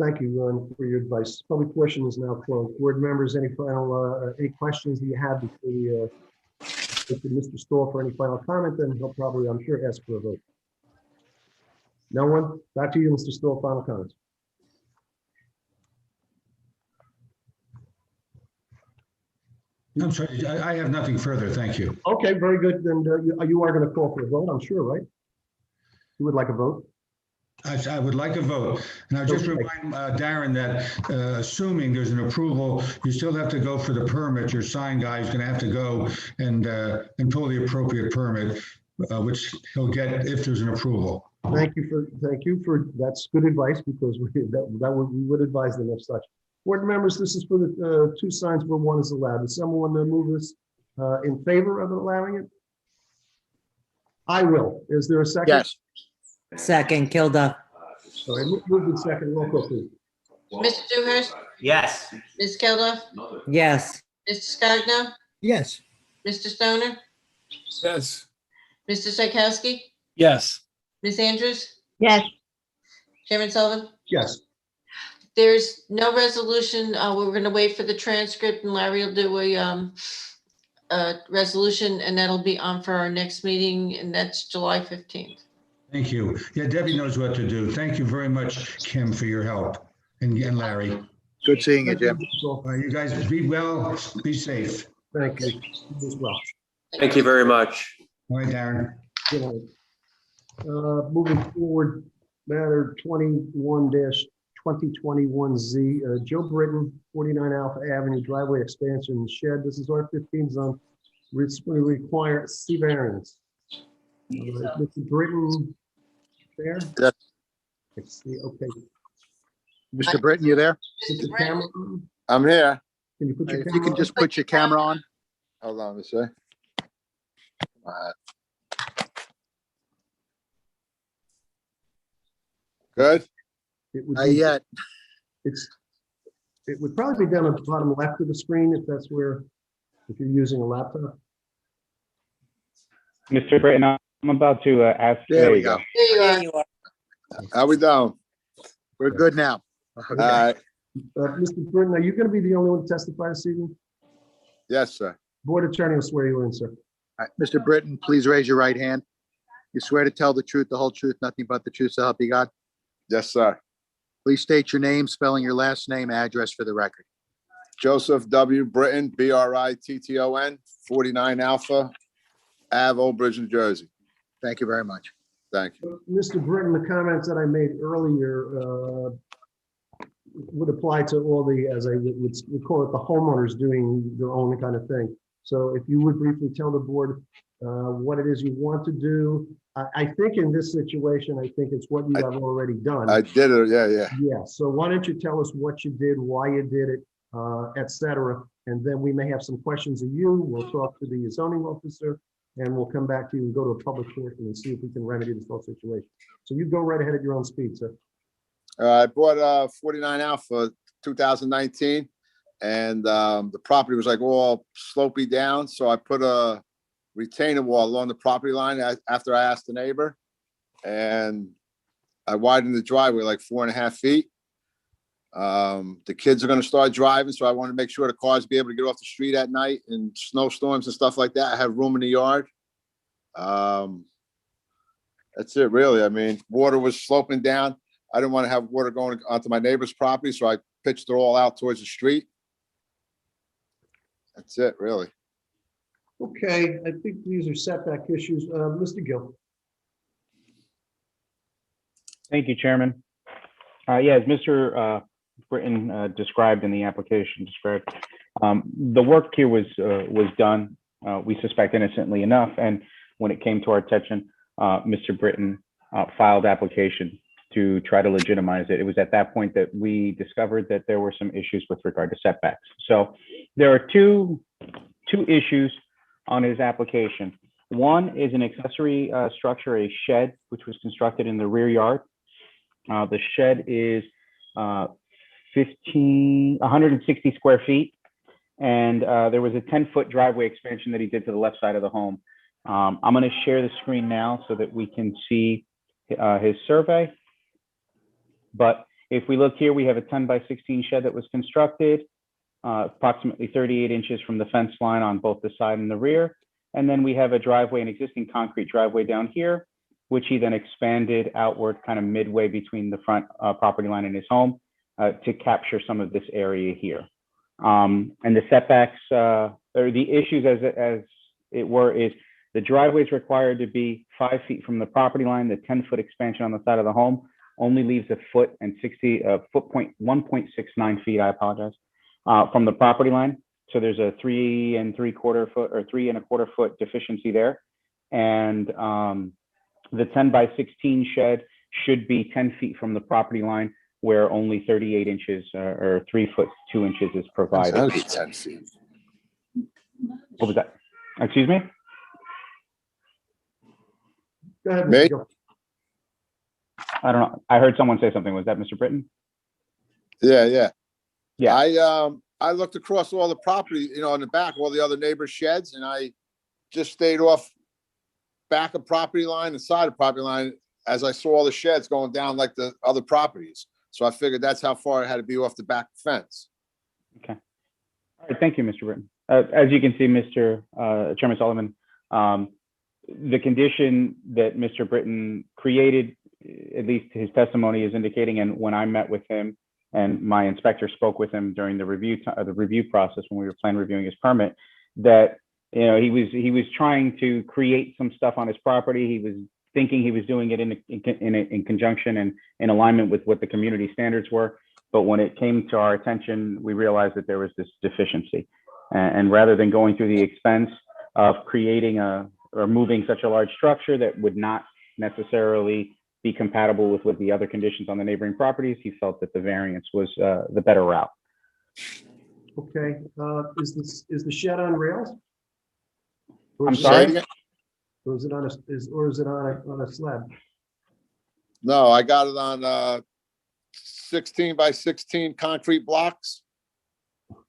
Thank you, Ron, for your advice. Public portion is now closed. Board members, any final, any questions that you have before we look to Mr. Stoll for any final comment, then he'll probably, I'm sure, ask for a vote. No one? Back to you, Mr. Stoll, final comments. I'm sorry, I have nothing further. Thank you. Okay, very good. Then you are going to call for a vote, I'm sure, right? You would like a vote? I would like a vote. And I'll just remind Darren that assuming there's an approval, you still have to go for the permit. Your sign guy is going to have to go and pull the appropriate permit, which he'll get if there's an approval. Thank you for that's good advice, because we would advise them of such. Board members, this is for the 2 signs where 1 is allowed. Does someone move this in favor of allowing it? I will. Is there a second? Yes. Second, Kilduff. All right, move in second. Roll call, please. Mr. Dewhurst? Yes. Ms. Gelder? Yes. Mr. Scogno? Yes. Mr. Stoner? Yes. Mr. Psychowski? Yes. Ms. Andrews? Yes. Chairman Sullivan? Yes. There's no resolution. We're going to wait for the transcript, and Larry will do a resolution, and that'll be on for our next meeting, and that's July 15th. Thank you. Yeah, Debbie knows what to do. Thank you very much, Kim, for your help, and Larry. Good seeing you, Jim. You guys be well, be safe. Thank you. You as well. Thank you very much. All right, Darren. Good night. Moving forward, matter 21-2021 2021Z. Joe Britton, 49 Alpha Avenue, driveway expansion shed. This is R15 zone. It's going to require C variance. Mr. Britton, there? Yes. I see, okay. Mr. Britton, you there? Put your camera on. I'm here. Can you put your If you camera can on? just put your camera on. Hold on a sec. Good. It would Not be- yet. It would probably be down at the bottom left of the screen if that's where, if you're using a laptop. Mr. Britton, I'm about to ask. There we you go. There you are. How we doing? We're good now. Okay. Mr. Britton, are you going to be the only one to testify this evening? Yes, sir. Board attorney will swear you in, sir. All right, Mr. Britton, please raise your right hand. You swear to tell the truth, the whole truth, nothing but the truth, so help you God? Yes, sir. Please state your name, spelling your last name, address for the record. Joseph W. Britton, Britton, 49 Alpha Ave, Old Bridge, New Jersey. Thank you very much. Thank you. Mr. Britton, the comments that I made earlier would apply to all the, as I would call it, the homeowners doing their own kind of thing. So if you would briefly tell the board what it is you want to do. I think in this situation, I think it's what you have already done. I did it, yeah. Yeah, so why don't you tell us what you did, why you did it, et cetera, and then we may have some questions of you. We'll talk to the zoning officer, and we'll come back to you and go to a public portion and see if we can remedy this whole situation. So you go right ahead at your own speed, sir. I bought 49 Alpha 2019, and the property was like all slopey down, so I put a retaining wall along the property line after I asked the neighbor, and I widened the driveway like 4.5 feet. The kids are going to start driving, so I want to make sure the cars be able to get off the street at night and snowstorms and stuff like that. I have room in the yard. That's it, really. I mean, water was sloping down. I didn't want to have water going onto my neighbor's property, so I pitched it all out towards the street. That's it, really. Okay, I think these are setback issues. Mr. Gill. Thank you, Chairman. Yeah, as Mr. Britton described in the application, the work here was done, we suspect innocently enough, and when it came to our attention, Mr. Britton filed application to try to legitimize it. It was at that point that we discovered that there were some issues with regard to setbacks. So there are two issues on his application. One is an accessory structure, a shed, which was constructed in the rear yard. The shed is 160 square feet. And there was a 10-foot driveway expansion that he did to the left side of the home. I'm gonna share the screen now so that we can see his survey. But if we look here, we have a 10 by 16 shed that was constructed, approximately 38 inches from the fence line on both the side and the rear. And then we have a driveway, an existing concrete driveway down here, which he then expanded outward kind of midway between the front property line and his home to capture some of this area here. And the setbacks, or the issues as it were, is the driveway is required to be 5 feet from the property line. The 10-foot expansion on the side of the home only leaves a foot and 1.69 feet, I apologize, from the property line. So there's a 3 3/4 foot or 3 1/4 foot deficiency there. And the 10 by 16 shed should be 10 feet from the property line, where only 38 inches or 3 foot 2 inches is provided. That'd be 10 feet. What was that? Excuse me? Go ahead, Me? Mr. Gill. I don't know. I heard someone say something. Was that Mr. Britton? Yeah. Yeah. I looked across all the property, in the back, all the other neighbors' sheds, and I just stayed off back of property line and side of property line as I saw all the sheds going down like the other properties. So I figured that's how far it had to be off the back fence. Okay. All right. Thank you, Mr. Britton. As you can see, Mr. Chairman Sullivan, the condition that Mr. Britton created, at least his testimony is indicating, and when I met with him and my inspector spoke with him during the review process when we were plan reviewing his permit, that he was trying to create some stuff on his property. He was thinking he was doing it in conjunction and in alignment with what the community standards were. But when it came to our attention, we realized that there was this deficiency. And rather than going through the expense of creating or moving such a large structure that would not necessarily be compatible with what the other conditions on the neighboring properties, he felt that the variance was the better route. Okay, is the shed on rails? Or I'm is it- sorry? Or is it on a slab? No, I got it on 16 by 16 concrete blocks,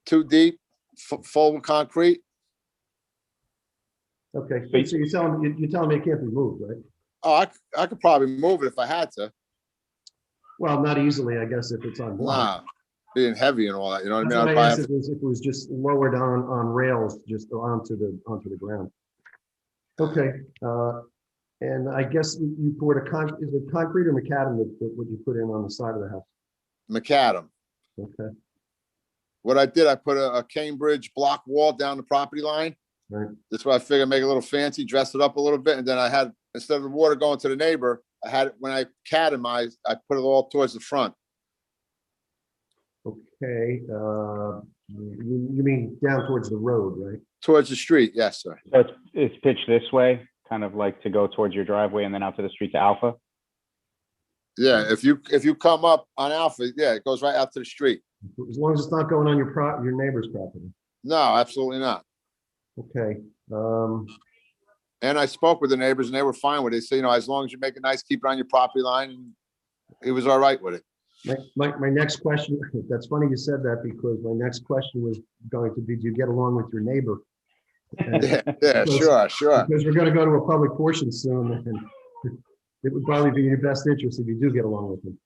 2 deep, full of concrete. Okay, so you're telling me it can't be moved, right? Oh, I could probably move it if I had to. Well, not easily, I guess, if it's on block. Nah, being heavy and all that, you know what That's I what mean? I I'd asked probably if it was just lowered on rails, just onto the ground. Okay, and I guess you poured is it concrete or macadam that what you put in on the side of the house? macadam. Okay, What I did, I put a Cambridge block wall down the property line. right. That's why I figured make it a little fancy, dress it up a little bit, and then I had, instead of the water going to the neighbor, I had, when I catamized, I put it all towards the front. Okay, you mean down towards the road, right? Towards the street, yes, sir. So it's pitched this way, kind of like to go towards your driveway and then out to the street to Alpha. Yeah, if you come up on Alpha, yeah, it goes right out to the street. As long as it's not going on your neighbor's property. No, absolutely not. Okay, And I spoke with the neighbors and they were fine with it. They say, you know, as long as you make it nice, keep it on your property line. And he was all right with it. my nenext question, that's funny you said that because my next question was going to be, do you get along with your neighbor? Yeah, sure. Because we're gonna go to a public portion soon and it would probably be in your best interest if you do get along with him.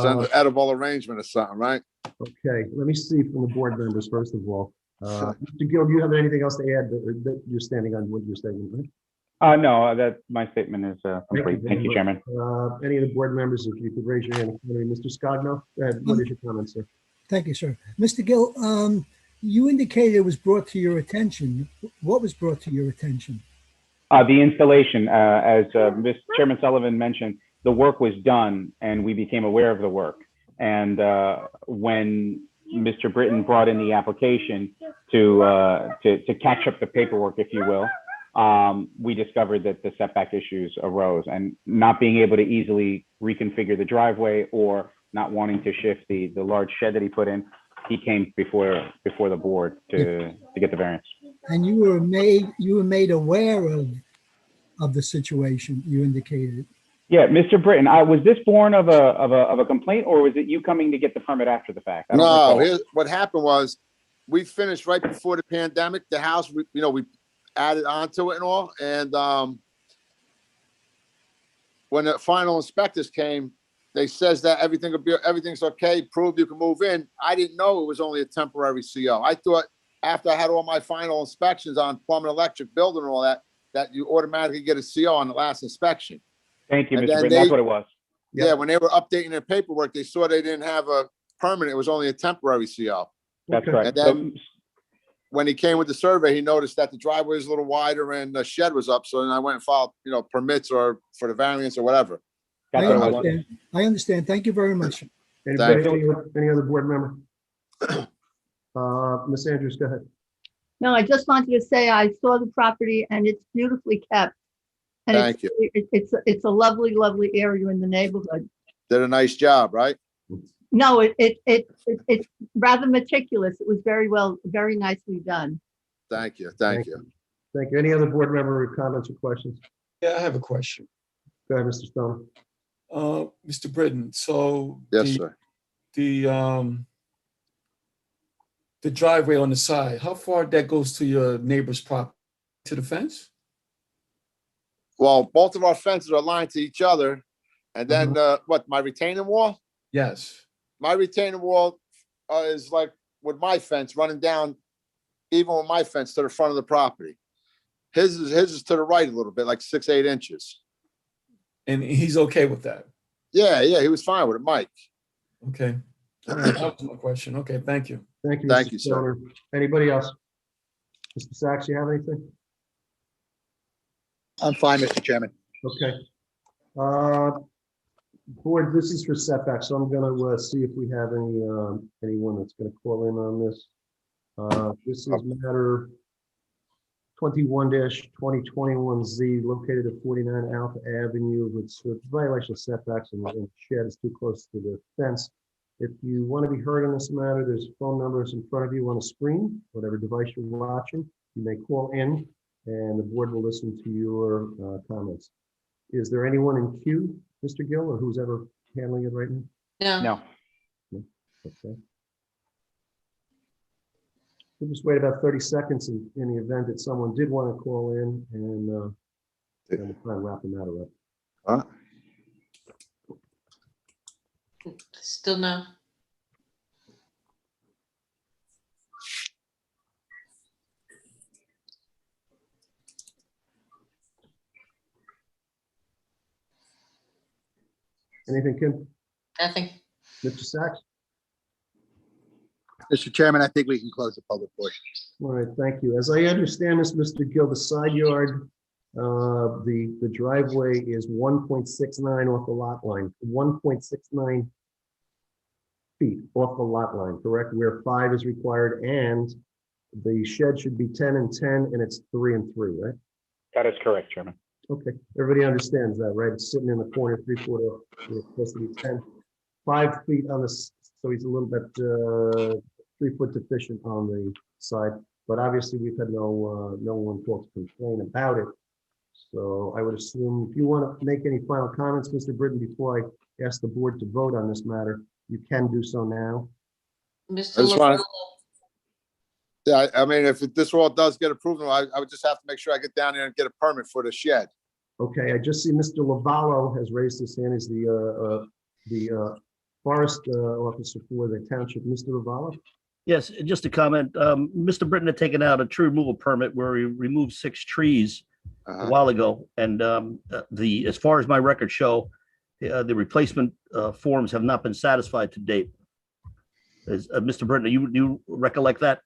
Send an edible arrangement or something, right? Okay, let me see from the board members, first of all. Mr. Gill, do you have anything else to add that you're standing on what you're saying? Right? No, that my statement is complete. Thank you, Chairman. Any of the board members, if you could raise your hand. Mr. Scogno, what is your comment, sir? Thank you, sir. Mr. Gill, you indicated it was brought to your attention. What was brought to your attention? The installation, as Mr. Chairman Sullivan mentioned, the work was done and we became aware of the work. And when Mr. Britton brought in the application to catch up the paperwork, if you will, we discovered that the setback issues arose, and not being able to easily reconfigure the driveway or not wanting to shift the large shed that he put in, he came before the board to get the variance. And you were made aware of the situation you indicated. Yeah, Mr. Britton, was this born of a complaint, or was it you coming to get the permit after the fact? I don't No, recall. what happened was we finished right before the pandemic. The house, we added onto it and all. And when the final inspectors came, they says that everything's okay, proved you can move in. I didn't know it was only a temporary CO. I thought after I had all my final inspections on plumbing, electric, building and all that, that you automatically get a CO on the last inspection. Thank you, And Mr. then Britton. That's what it was. Yeah, when they were updating their paperwork, they saw they didn't have a permanent. It was only a temporary CO. That's Okay. correct. And then when he came with the survey, he noticed that the driveway was a little wider and the shed was up. So then I went and filed, permits or for the variance or whatever. I That's what it was. understand. I understand. Thank you very much. Anybody, any other board member? Ms. Andrews, go ahead. No, I just wanted to say I saw the property and it's beautifully kept. And Thank you. It's a lovely, lovely area in the neighborhood. Did a nice job, right? No, it's rather meticulous. It was very nicely done. Thank you. Thank you. Thank you. Any other board member with comments or questions? Yeah, I have a question. Go ahead, Mr. Stone. Mr. Britton, so Yes, sir. The driveway on the side, how far that goes to your neighbor's property? To the fence? Well, both of our fences are aligned to each other. And then my retaining wall? Yes. My retaining wall is like with my fence running down, even with my fence to the front of the property. His is to the right a little bit, like 6-8 inches. And he's okay with that? Yeah, he was fine with it, Mike. Okay. All right, that was my question. Okay, thank you. Thank you. Thank Mr. you, sir. Stoner. Anybody else? Mr. Sachs, you have anything? I'm fine, Mr. Chairman. Okay. Board, this is for setback, so I'm gonna see if we have anyone that's gonna call in on this. This is matter 21-2021Z, located at 49 Alpha Avenue, with violation of setbacks and the shed is too close to the fence. If you want to be heard on this matter, there's phone numbers in front of you on the screen, whatever device you're watching. You may call in and the board will listen to your comments. Is there anyone in queue, Mr. Gill, or who's ever handling it right now? No. No. Okay. We'll just wait about 30 seconds in the event that someone did want to call in, and then we'll try and wrap the matter up. Still no. Anything, Kim? Nothing. Mr. Sachs? Mr. Chairman, I think we can close the public portion. All right, thank you. As I understand this, Mr. Gill, the side yard, the driveway is 1.69 off the lot line, 1.69 feet off the lot line, correct? Where 5 is required, and the shed should be 10 and 10, and it's 3 and 3, right? That is correct, Chairman. Okay, everybody understands that, right? It's sitting in the corner, 3/4, it's supposed to be 10. 5 feet on this, so he's a little bit 3 foot deficient on the side, but obviously we've had no one called to complain about it. So I would assume if you want to make any final comments, Mr. Britton, before I ask the board to vote on this matter, you can do so now. Mr. I just wanted- Lovello, Yeah, I mean, if this all does get approved, I would just have to make sure I get down there and get a permit for the shed. Okay, I just see Mr. Lavallo has raised his hand. He's the forest officer for the township. Mr. Lavallo? Yes, just a comment. Mr. Britton had taken out a tree removal permit where he removed 6 trees a while ago. And as far as my records show, the replacement forms have not been satisfied to date. Mr. Britton, you recollect that?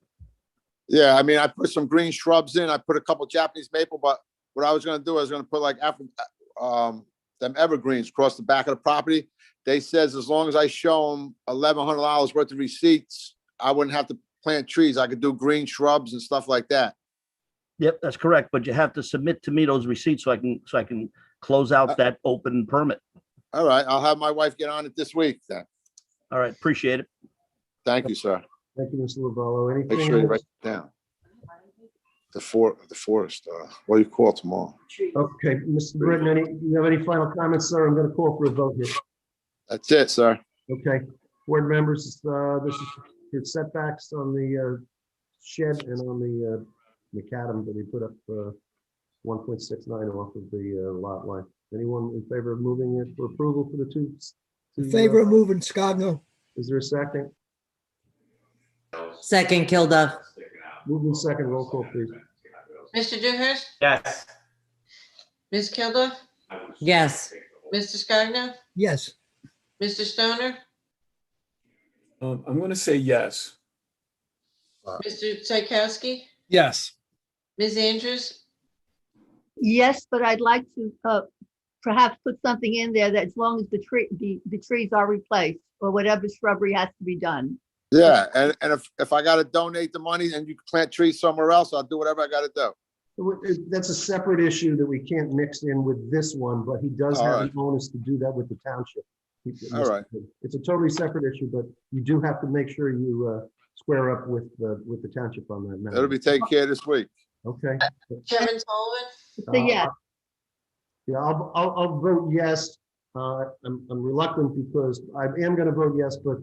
Yeah, I mean, I put some green shrubs in. I put a couple Japanese maple, but what I was gonna do, I was gonna put like them evergreens across the back of the property. They says as long as I show them $1,100 worth of receipts, I wouldn't have to plant trees. I could do green shrubs and stuff like that. Yep, that's correct. But you have to submit to me those receipts so I can close out that open permit. All right, I'll have my wife get on it this week then. All right, appreciate it. Thank you, sir. Thank you, Mr. Lavallo. Make Anything sure you else? write it down. The forest, what do you call it tomorrow? Okay, Mr. Britton, you have any final comments, sir? I'm going to call for a vote here. That's it, sir. Okay, board members, this is your setbacks on the shed and on the macadam that we put up 1.69 off of the lot line. Anyone in favor of moving it for approval for the two? In favor of moving, Scogno. Is there a second? Second, Kilduff. Moving second, roll call, please. Mr. Dewhurst, Yes. Ms. Kilduff, Yes. Mr. Scogno, Yes. Mr. Stoner, I'm going to say yes. Mr. Tchaikovsky, Yes. Ms. Andrews, Yes, but I'd like to perhaps put something in there that as long as the trees are replaced or whatever shrubbery has to be done. Yeah, and if I gotta donate the money and you can plant trees somewhere else, I'll do whatever I gotta do. That's a separate issue that we can't mix in with this one, but he does All have right. the onus to do that with the township. All right. It's a totally separate issue, but you do have to make sure you square up with the township on that matter. It'll be taken care of this week. Okay. Chairman Sullivan, So yes, Yeah, I'll vote yes. I'm reluctant because I am going to vote yes, but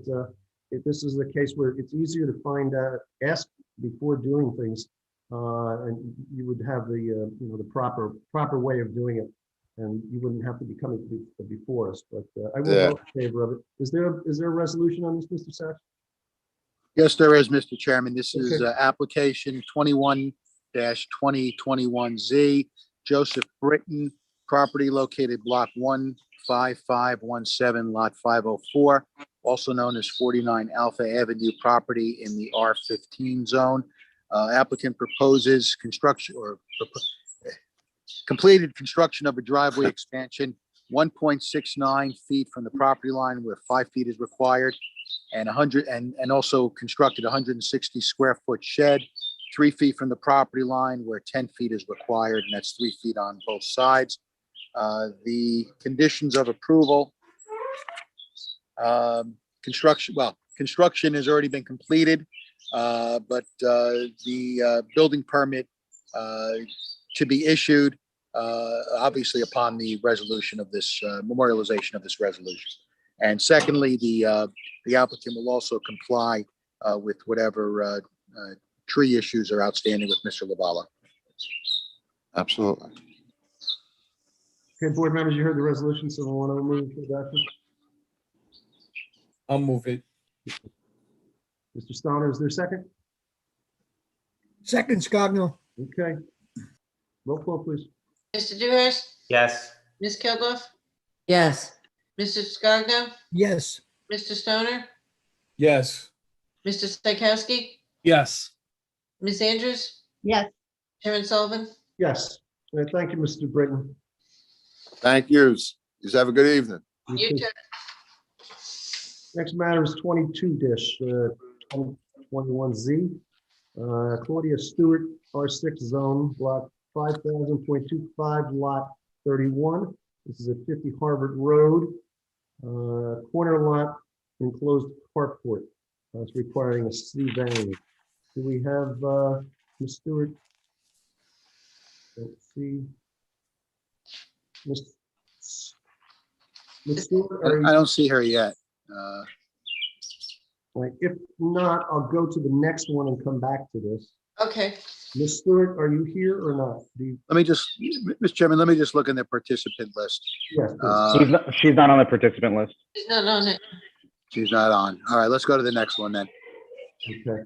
if this is the case where it's easier to find out, ask before doing things, and you would have the the proper way of doing it, and you wouldn't have to be coming before us. But I will Yeah. vote in favor of it. Is there a resolution on this, Mr. Sachs? Yes, there is, Mr. Chairman. This is Okay. application 21-2021Z. Joseph Britton, property located block 15517, lot 504, also known as 49 Alpha Avenue property in the R15 zone. Applicant proposes completed construction of a driveway expansion 1.69 feet from the property line where 5 feet is required, and 100, and also constructed 160 square foot shed, 3 feet from the property line where 10 feet is required, and that's 3 feet on both sides. The conditions of approval, construction has already been completed, but the building permit to be issued, obviously upon the resolution of this, memorialization of this resolution. And secondly, the applicant will also comply with whatever tree issues are outstanding with Mr. Lavala. Absolutely. Okay, board members, you heard the resolution, so we want to move to adoption. I'll move it. Mr. Stoner, is there a second? Second, Scogno. Okay. Roll call, please. Mr. Dewhurst, Yes. Ms. Kilduff, Yes. Mr. Scogno, Yes. Mr. Stoner, Yes. Mr. Stankowski, Yes. Ms. Andrews, Yes. Chairman Sullivan. Yes. Thank you, Mr. Britton. Thank yous. Yous have a good evening. You too. Next matter is 22-2021Z. Claudia Stewart, R6 zone, block 5000.25, lot 31. This is at 50 Harvard Road. Corner lot, enclosed carport. It's requiring a C variance. Do we have Ms. Stewart? Let's see. Ms. Stewart, are you? I don't see her yet. Right, if not, I'll go to the next one and come back to this. Okay. Ms. Stewart, are you here or not? Let me just, Mr. Chairman, let me just look in the participant list. Yes, please. She's not on the participant list. She's not on it. She's not on. All right, let's go to the next one then. Okay.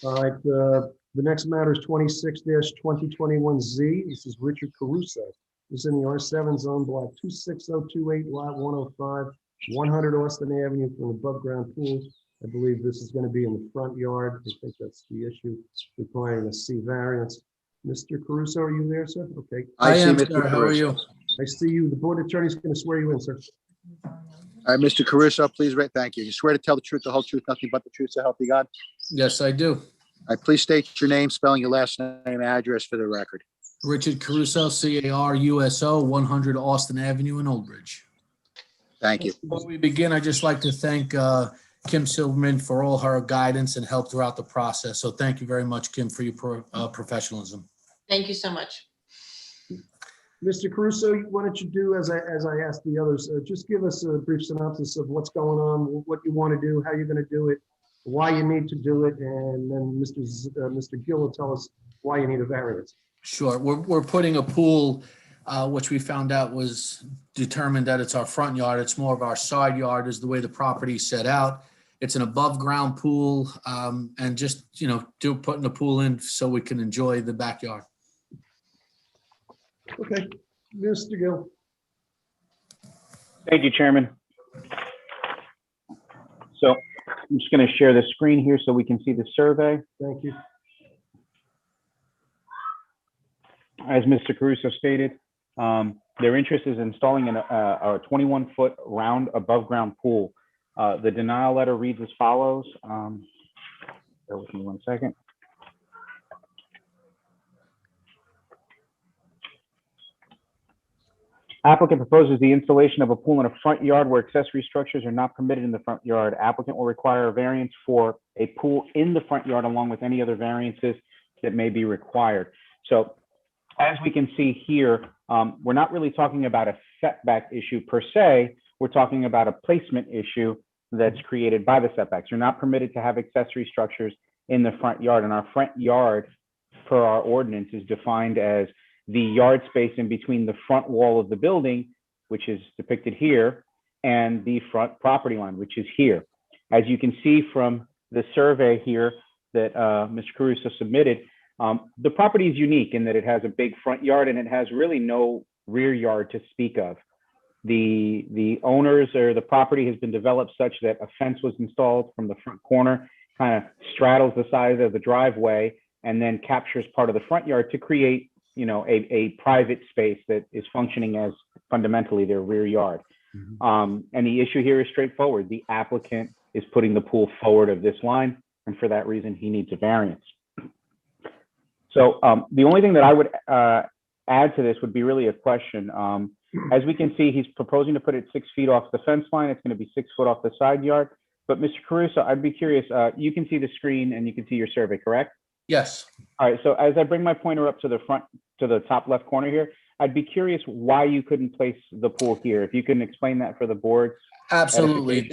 All right, the next matter is 26-2021Z. This is Richard Caruso. This is in the R7 zone, block 26028, lot 105, 100 Austin Avenue, for an above-ground pool. I believe this is going to be in the front yard. I think that's the issue, requiring a C variance. Mr. Caruso, are you there, sir? Okay. I am, Mr. sir. How are you? I see you. The board attorney is going to swear you in, sir. All right, Mr. Caruso, please, thank you. You swear to tell the truth, the whole truth, nothing but the truth, so help you God? Yes, I do. All right, please state your name, spelling your last name, and address for the record. Richard Caruso, Caruso, 100 Austin Avenue in Old Bridge. Thank you. Before we begin, I'd just like to thank Kim Silverman for all her guidance and help throughout the process. So thank you very much, Kim, for your professionalism. Thank you so much. Mr. Caruso, why don't you do as I asked the others, just give us a brief synopsis of what's going on, what you want to do, how you're going to do it, why you need to do it, and then Mr. Gill will tell us why you need a variance. Sure. We're putting a pool, which we found out was determined that it's our front yard. It's more of our side yard is the way the property is set out. It's an above ground pool, and just, putting the pool in so we can enjoy the backyard. Okay, Mr. Gill. Thank you, Chairman. So I'm just going to share the screen here so we can see the survey. Thank you. As Mr. Caruso stated, their interest is installing a 21-foot round above-ground pool. The denial letter reads as follows. Bear with me 1 second. Applicant proposes the installation of a pool in a front yard where accessory structures are not permitted in the front yard. Applicant will require a variance for a pool in the front yard along with any other variances that may be required. So as we can see here, we're not really talking about a setback issue per se. We're talking about a placement issue that's created by the setbacks. You're not permitted to have accessory structures in the front yard, and our front yard per our ordinance is defined as the yard space in between the front wall of the building, which is depicted here, and the front property line, which is here. As you can see from the survey here that Mr. Caruso submitted, the property is unique in that it has a big front yard and it has really no rear yard to speak of. The owners or the property has been developed such that a fence was installed from the front corner, kind of straddles the side of the driveway, and then captures part of the front yard to create a private space that is functioning as fundamentally their rear yard. And the issue here is straightforward. The applicant is putting the pool forward of this line, and for that reason, he needs a variance. So the only thing that I would add to this would be really a question. As we can see, he's proposing to put it 6 feet off the fence line. It's going to be 6 foot off the side yard. But Mr. Caruso, I'd be curious, you can see the screen and you can see your survey, correct? Yes. All right, so as I bring my pointer up to the front, to the top left corner here, I'd be curious why you couldn't place the pool here. If you can explain that for the board. Absolutely.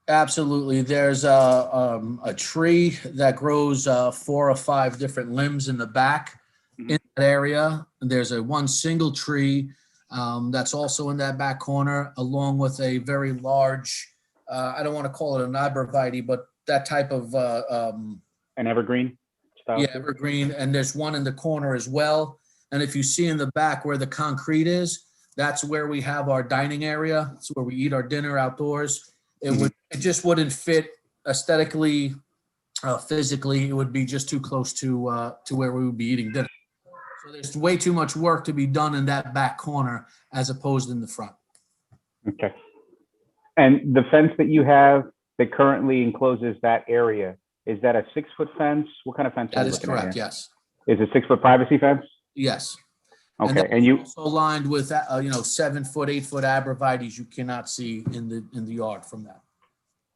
Absolutely. There's a tree that grows 4 or 5 different limbs in the back in that area. There's one single tree that's also in that back corner, along with a very large, I don't want to call it an arborvitae, but that type of an evergreen style? Yeah, evergreen. And there's one in the corner as well. And if you see in the back where the concrete is, that's where we have our dining area. It's where we eat our dinner outdoors. It just wouldn't fit aesthetically, physically. It would be just too close to where we would be eating dinner. So there's way too much work to be done in that back corner as opposed in the front. Okay. And the fence that you have that currently encloses that area, is that a 6 foot fence? What kind of fence? That is correct, yes. Is it 6 foot privacy fence? Yes. Okay, and you also lined with 7 foot, 8 foot arborvitaes you cannot see in the yard from that.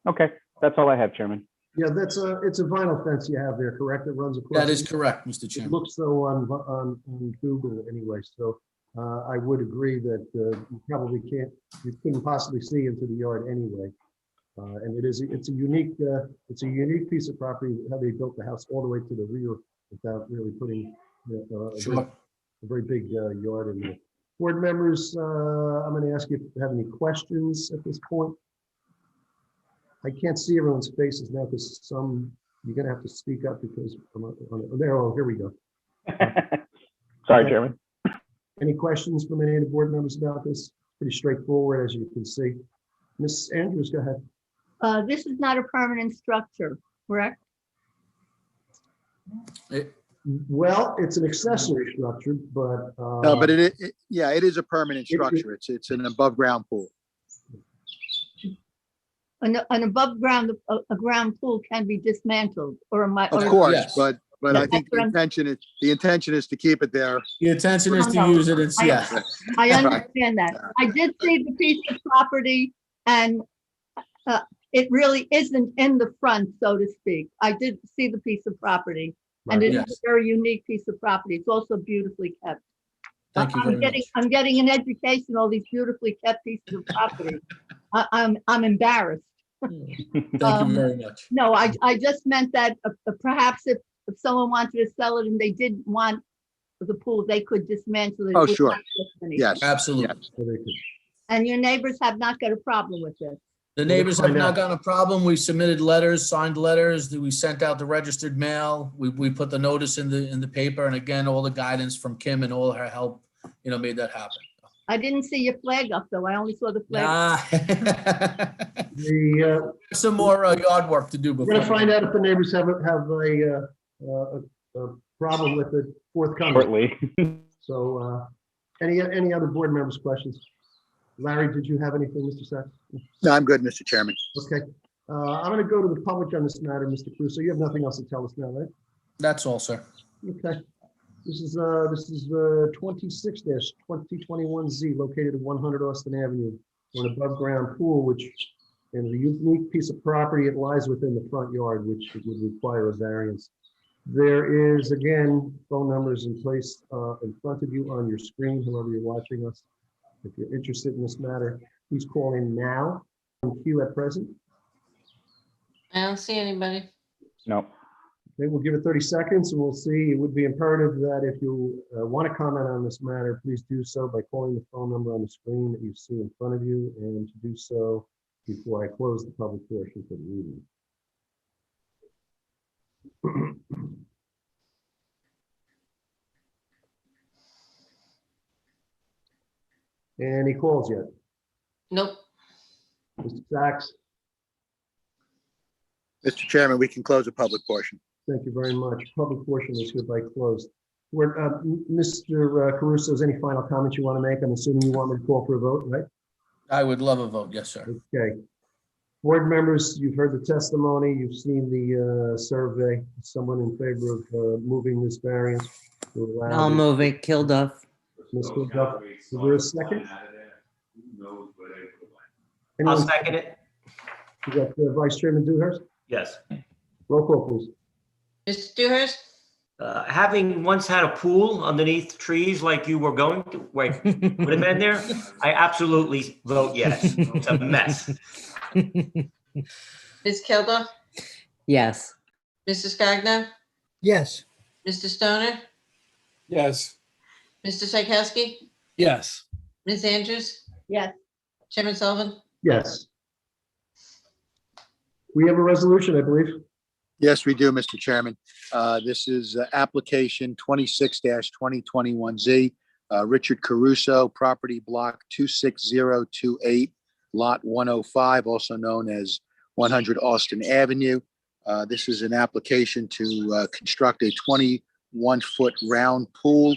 Okay, that's all I have, Chairman. Yeah, it's a vinyl fence you have there, correct? It runs across. That is correct, Mr. It Chairman. looks so on Google anyway, so I would agree that you couldn't possibly see into the yard anyway. And it's a unique piece of property, how they built the house all the way to the rear without really putting a very big yard in there. Board members, I'm going to ask you if you have any questions at this point. I can't see everyone's faces now because you're going to have to speak up because here we go. Sorry, Chairman. Any questions from any of the board members about this? Pretty straightforward, as you can see. Ms. Andrews, go ahead. This is not a permanent structure, correct? Well, it's an accessory structure, but. No, but it is a permanent structure. It's an above ground pool. An above ground, a ground pool can be dismantled or Of course, Yes. but I think the intention is to keep it there. The intention is to use it and I understand that. I did see the piece of property and it really isn't in the front, so to speak. I did see the piece of property and it is a very unique piece of property. It's also beautifully kept. Thank you very much. I'm getting an education, all these beautifully kept pieces of property. I'm embarrassed. Thank you very much. No, I just meant that perhaps if someone wanted to sell it and they didn't want the pool, they could dismantle it. Oh, sure. Yes. Absolutely. And your neighbors have not got a problem with this. The neighbors have not gotten a problem. We submitted letters, signed letters. We sent out the registered mail. We put the notice in the paper. And again, all the guidance from Kim and all her help, made that happen. I didn't see your flag up though. I only saw the flag. Some more yard work to do before. We're going to find out if the neighbors have a problem with it forthcoming. Shortly. So any other board members' questions? Larry, did you have anything, Mr. Sachs? No, I'm good, Mr. Chairman. Okay. I'm going to go to the public on this matter, Mr. Caruso. You have nothing else to tell us now, right? That's all, sir. Okay. This is 26-2021Z located at 100 Austin Avenue, for an above ground pool, which in a unique piece of property, it lies within the front yard, which would require a variance. There is, again, phone numbers in place in front of you on your screen, whoever you're watching us. If you're interested in this matter, please call in now. In queue at present. I don't see anybody. No. Okay, we'll give it 30 seconds and we'll see. It would be imperative that if you want to comment on this matter, please do so by calling the phone number on the screen that you see in front of you, and to do so before I close the public portion for the meeting. Any calls yet? Nope. Mr. Sachs? Mr. Chairman, we can close the public portion. Thank you very much. Public portion is hereby closed. Mr. Caruso, is any final comments you want to make? I'm assuming you want me to call for a vote, right? I would love a vote. Yes, sir. Okay. Board members, you've heard the testimony, you've seen the survey. Someone in favor of moving this variance to allow. I'll move it. Kilduff. Ms. Kilduff, is there a second? I'll Anyone- second it. You got Vice Chairman Dewhurst? Yes. Roll call, please. Mr. Dewhurst? Having once had a pool underneath trees like you were going to, wait, would have been there, I absolutely vote yes. It's a mess. Ms. Kilduff? Yes. Mr. Scagno? Yes. Mr. Stoner? Yes. Mr. Psychowski? Yes. Ms. Andrews? Yes. Chairman Sullivan? Yes. We have a resolution, I believe. Yes, we do, Mr. Chairman. This is application 26-2021Z. Richard Caruso, property block 26028, lot 105, also known as 100 Austin Avenue. This is an application to construct a 21-foot round pool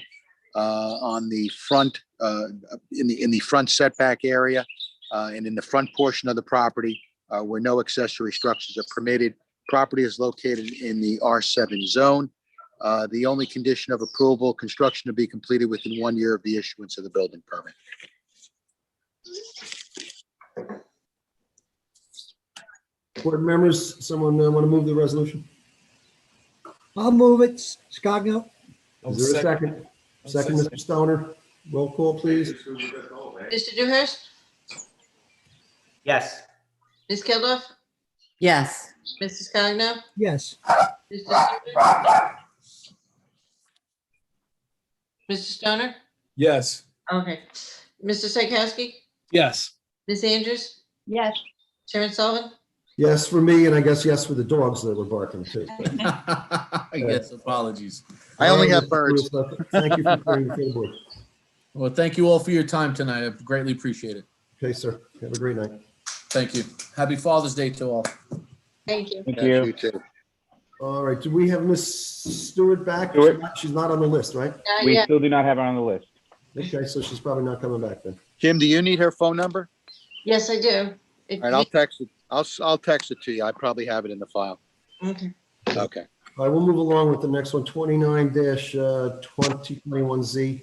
on the front, in the front setback area and in the front portion of the property where no accessory structures are permitted. Property is located in the R7 zone. The only condition of approval, construction to be completed within 1 year of the issuance of the building permit. Board members, someone want to move the resolution? I'll move it. Scogno? Is there a second? Second, Mr. Stoner. Roll call, please. Mr. Dewhurst? Yes. Ms. Kilduff? Yes. Mr. Scagno? Yes. Mr. Stoner? Mr. Stoner? Yes. Okay. Mr. Psychowski? Yes. Ms. Andrews? Yes. Chairman Sullivan? Yes for me, and I guess yes for the dogs that were barking too. Yes, apologies. I only have birds. Thank you for clearing the table. Well, thank you all for your time tonight. I greatly appreciate it. Okay, sir. Have a great night. Thank you. Happy Father's Day to all. Thank you. Thank Yes, you. you too. All right, do we have Miss Stewart back? Stewart? She's not on the list, right? We Yeah. still do not have her on the list. Okay, so she's probably not coming back then. Jim, do you need her phone number? Yes, I do. If All right, I'll text it. I'll text it to you. I probably have it in the file. Okay. Okay. All right, we'll move along with the next one, 29-2021Z.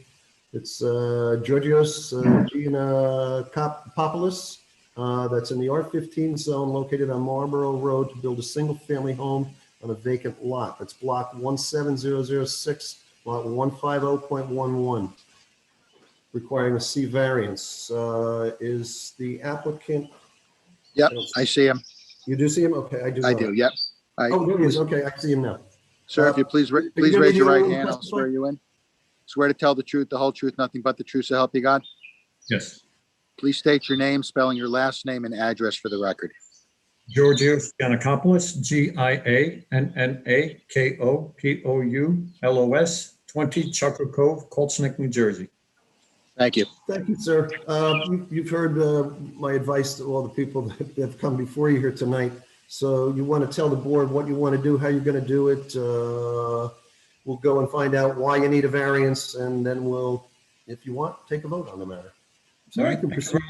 It's Georgios Giannakopoulos. That's in the R15 zone located on Marlborough Road to build a single-family home on a vacant lot. That's block 17006, lot 150.11, requiring a C variance. Is the applicant? Yep, I see him. You do see him? Okay, I do. I do, yep. Oh, there he is. Okay, I see him now. Sir, if you please you raise gonna your do a right little hand, I'll testify? swear you in. Swear to tell the truth, the whole truth, nothing but the truth, so help you God. Yes. Please state your name, spelling your last name and address for the record. Georgios Giannakopoulos, Giannakopoulos, 20 Chucker Cove, Coltsneck, New Jersey. Thank you. Thank you, sir. You've heard my advice to all the people that have come before you here tonight. So you want to tell the board what you want to do, how you're going to do it. We'll go and find out why you need a variance, and then we'll, if you want, take a vote on the matter. So All you right. can proceed.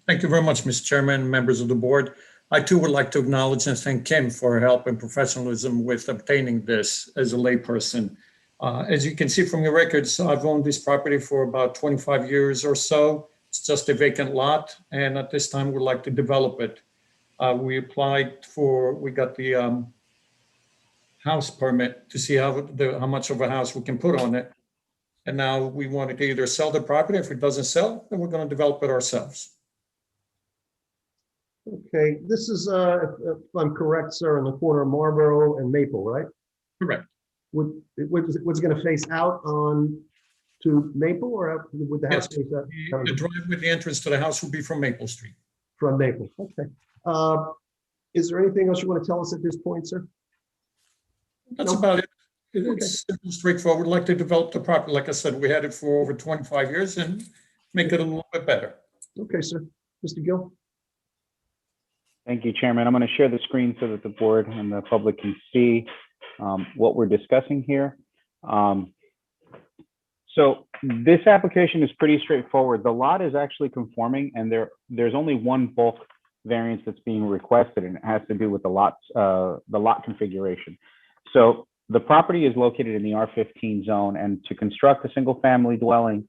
Thank you very much, Mr. Chairman, members of the board. I too would like to acknowledge and thank Kim for her help and professionalism with obtaining this as a layperson. As you can see from your records, I've owned this property for about 25 years or so. It's just a vacant lot, and at this time, we'd like to develop it. We applied for, we got the house permit to see how much of a house we can put on it. And now we wanted to either sell the property. If it doesn't sell, then we're going to develop it ourselves. Okay, this is, if I'm correct, sir, in the corner of Marlborough and Maple, right? Correct. Was it going to face out on to Maple, or would the house Yes, face out? the driveway, the entrance to the house will be from Maple Street. From Maple, okay. Is there anything else you want to tell us at this point, sir? That's No. about it. It's simple, straightforward. We'd like to develop the property. Like I said, we had it for over 25 years and make it a little bit better. Okay, sir. Mr. Gill? Thank you, Chairman. I'm going to share the screen so that the board and the public can see what we're discussing here. So this application is pretty straightforward. The lot is actually conforming, and there's only one bulk variance that's being requested, and it has to do with the lot configuration. So the property is located in the R15 zone, and to construct a single family dwelling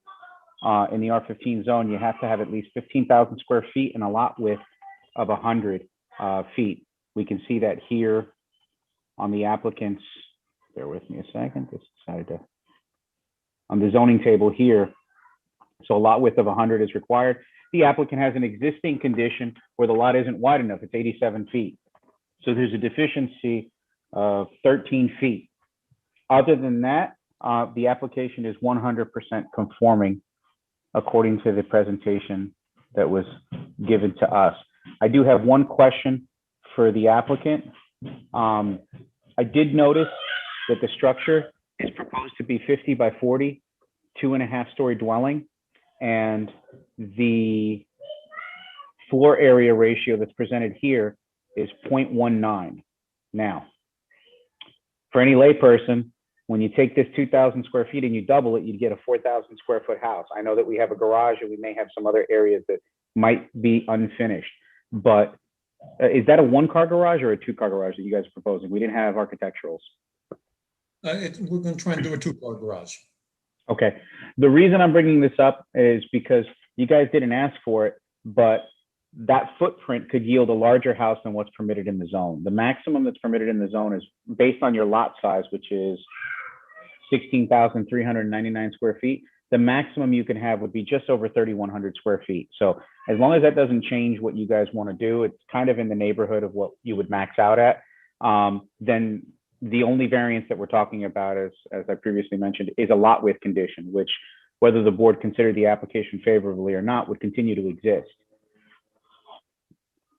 in the R15 zone, you have to have at least 15,000 square feet and a lot width of 100 feet. We can see that here on the applicant's, bear with me a second, just decided to, on the zoning table here. So a lot width of 100 is required. The applicant has an existing condition where the lot isn't wide enough, it's 87 feet. So there's a deficiency of 13 feet. Other than that, the application is 100% conforming according to the presentation that was given to us. I do have one question for the applicant. I did notice that the structure is proposed to be 50 by 40, 2.5-story dwelling, and the floor area ratio that's presented here is 0.19. Now, for any layperson, when you take this 2,000 square feet and you double it, you'd get a 4,000 square foot house. I know that we have a garage and we may have some other areas that might be unfinished, but is that a 1-car garage or a 2-car garage that you guys are proposing? We didn't have architecturals. We're going to try and do a 2-car garage. Okay. The reason I'm bringing this up is because you guys didn't ask for it, but that footprint could yield a larger house than what's permitted in the zone. The maximum that's permitted in the zone is based on your lot size, which is 16,399 square feet. The maximum you can have would be just over 3,100 square feet. So as long as that doesn't change what you guys want to do, it's kind of in the neighborhood of what you would max out at. Then the only variance that we're talking about, as I previously mentioned, is a lot width condition, which whether the board considered the application favorably or not would continue to exist.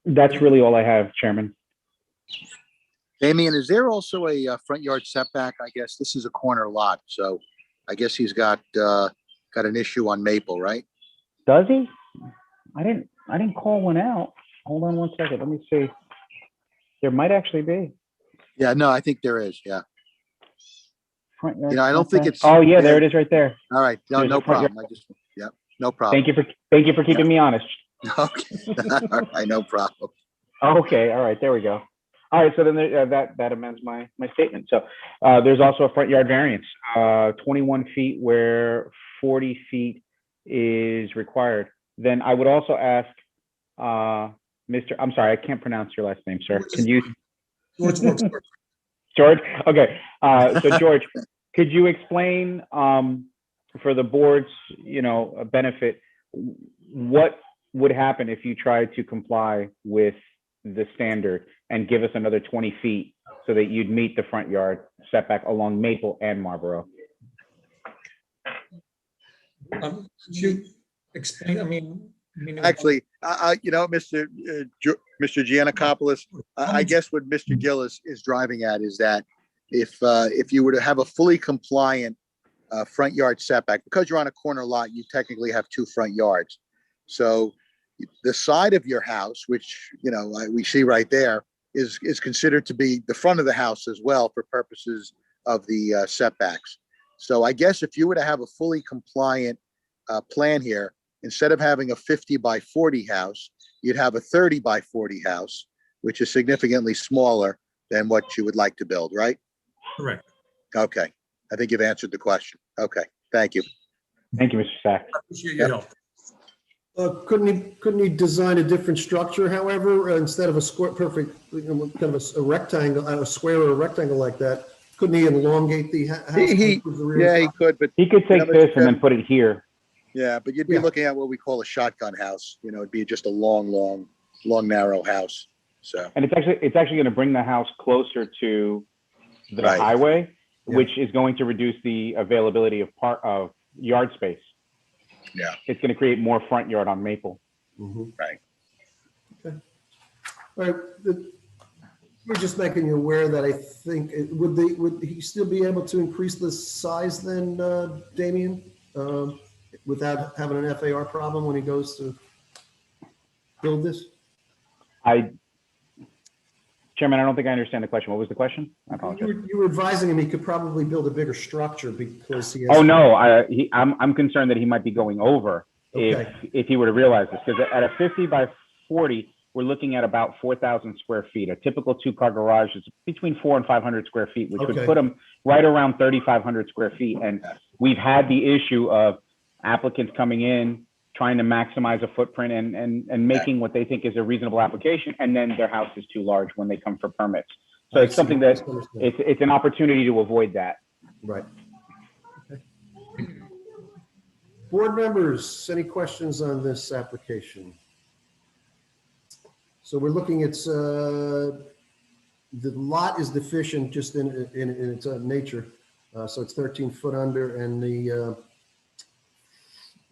That's really all I have, Chairman. Damian, is there also a front yard setback? I guess this is a corner lot, so I guess he's got an issue on Maple, right? Does he? I didn't call one out. Hold on one second. Let me see. There might actually be. Yeah, no, I think there is. Yeah. Front yard I don't think setback. it's. Oh yeah, there it is right there. All right. No, There's no a front yard. problem. No problem. Thank you for keeping me honest. Okay. All right, no problem. Okay, all right, there we go. All right, so then that amends my statement. So there's also a front yard variance, 21 feet where 40 feet is required. Then I would also ask, I'm sorry, I can't pronounce your last name, sir. Can you? George? Okay, so George, could you explain for the board's, benefit, what would happen if you tried to comply with the standard and give us another 20 feet so that you'd meet the front yard setback along Maple and Marlboro? Could you explain, Actually, Mr. Giannakopoulos, I guess what Mr. Gill is driving at is that if you were to have a fully compliant front yard setback, because you're on a corner lot, you technically have 2 front yards. So the side of your house, which we see right there, is considered to be the front of the house as well for purposes of the setbacks. So I guess if you were to have a fully compliant plan here, instead of having a 50 by 40 house, you'd have a 30 by 40 house, which is significantly smaller than what you would like to build, right? Correct. Okay. I think you've answered the question. Okay. Thank you. Thank you, Mr. Sack. Appreciate your help. Couldn't he design a different structure, however, instead of a square, perfect, kind of a rectangle, a square or a rectangle like that? Couldn't he elongate the house? He could, but he could take this and then put it here. Yeah, but you'd be looking at what we call a shotgun house. It'd be just a long, narrow house. So, and it's actually going to bring the house closer to the highway, which is going to reduce the availability of yard space. Yeah, it's going to create more front yard on Maple. Mm-hmm. Right. Okay. All right. We're just making you aware that I think would he still be able to increase the size then, Damian, without having an FAR problem when he goes to build this? Chairman, I don't think I understand the question. What was the question? I You apologize. were advising him he could probably build a bigger structure because he has. Oh, no, I'm concerned that he might be going over Okay. if he were to realize this, because at a 50 by 40, we're looking at about 4,000 square feet. A typical two-car garage is between 400 and 500 square feet, which would Okay. put him right around 3,500 square feet. And we've had the issue of applicants coming in, trying to maximize a footprint and making what they think is a reasonable application, and then their house is too large when they come for permits. So it's something that it's an opportunity to avoid that. Right. Okay. Board members, any questions on this application? So we're looking at, the lot is deficient just in its nature. So it's 13 foot under, and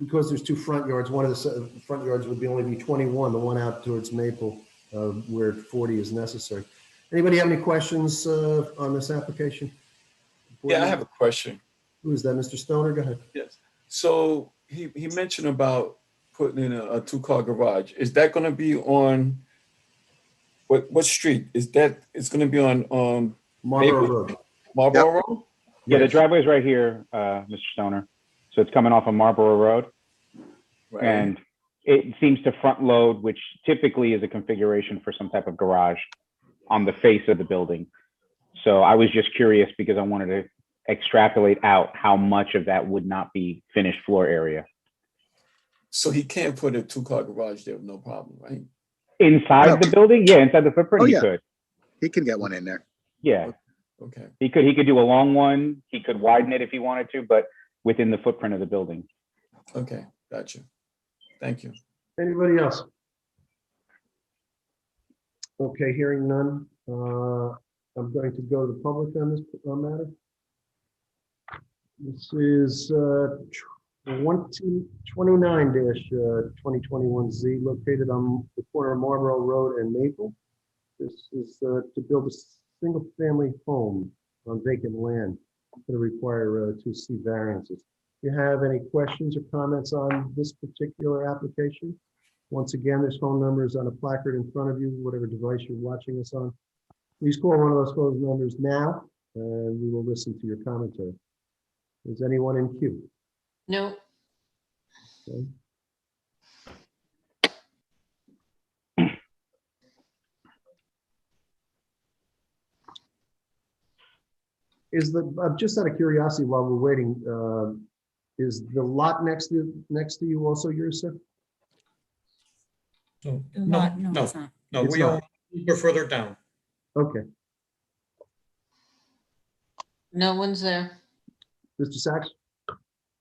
because there's two front yards, one of the front yards would only be 21, the one out towards Maple, where 40 is necessary. Anybody have any questions on this application? Yeah, I have a question. Who is that, Mr. Stoner? Go ahead. Yes. So he mentioned about putting in a two-car garage. Is that going to be on what street? Is that? It's going to be on Marlboro Road. Marlboro Road? Yeah, the driveway is right here, Mr. Stoner. So it's coming off of Marlboro Road. Right. And it seems to front load, which typically is a configuration for some type of garage on the face of the building. So I was just curious because I wanted to extrapolate out how much of that would not be finished floor area. So he can't put a two-car garage there with no problem, right? Inside the building? Yeah, inside the footprint, Oh, he yeah. could. He can get one in there. Yeah. Okay. He could do a long one. He could widen it if he wanted to, but within the footprint of the building. Okay, gotcha. Thank you. Anybody else? Okay, hearing none. I'm going to go to the public on this matter. This is 29-2021Z, located on the corner of Marlboro Road and Maple. This is to build a single-family home on vacant land. It's going to require 2C variances. If you have any questions or comments on this particular application, once again, there's phone numbers on a placard in front of you, whatever device you're watching us on. Please call one of those phone numbers now, and we will listen to your commentary. Is anyone in queue? No. Okay. Just out of curiosity, while we're waiting, is the lot next to you also yours, sir? No, lot, no, no, no, it's not. no, It's we not. are we're further down. Okay. No one's there. Mr. Sachs?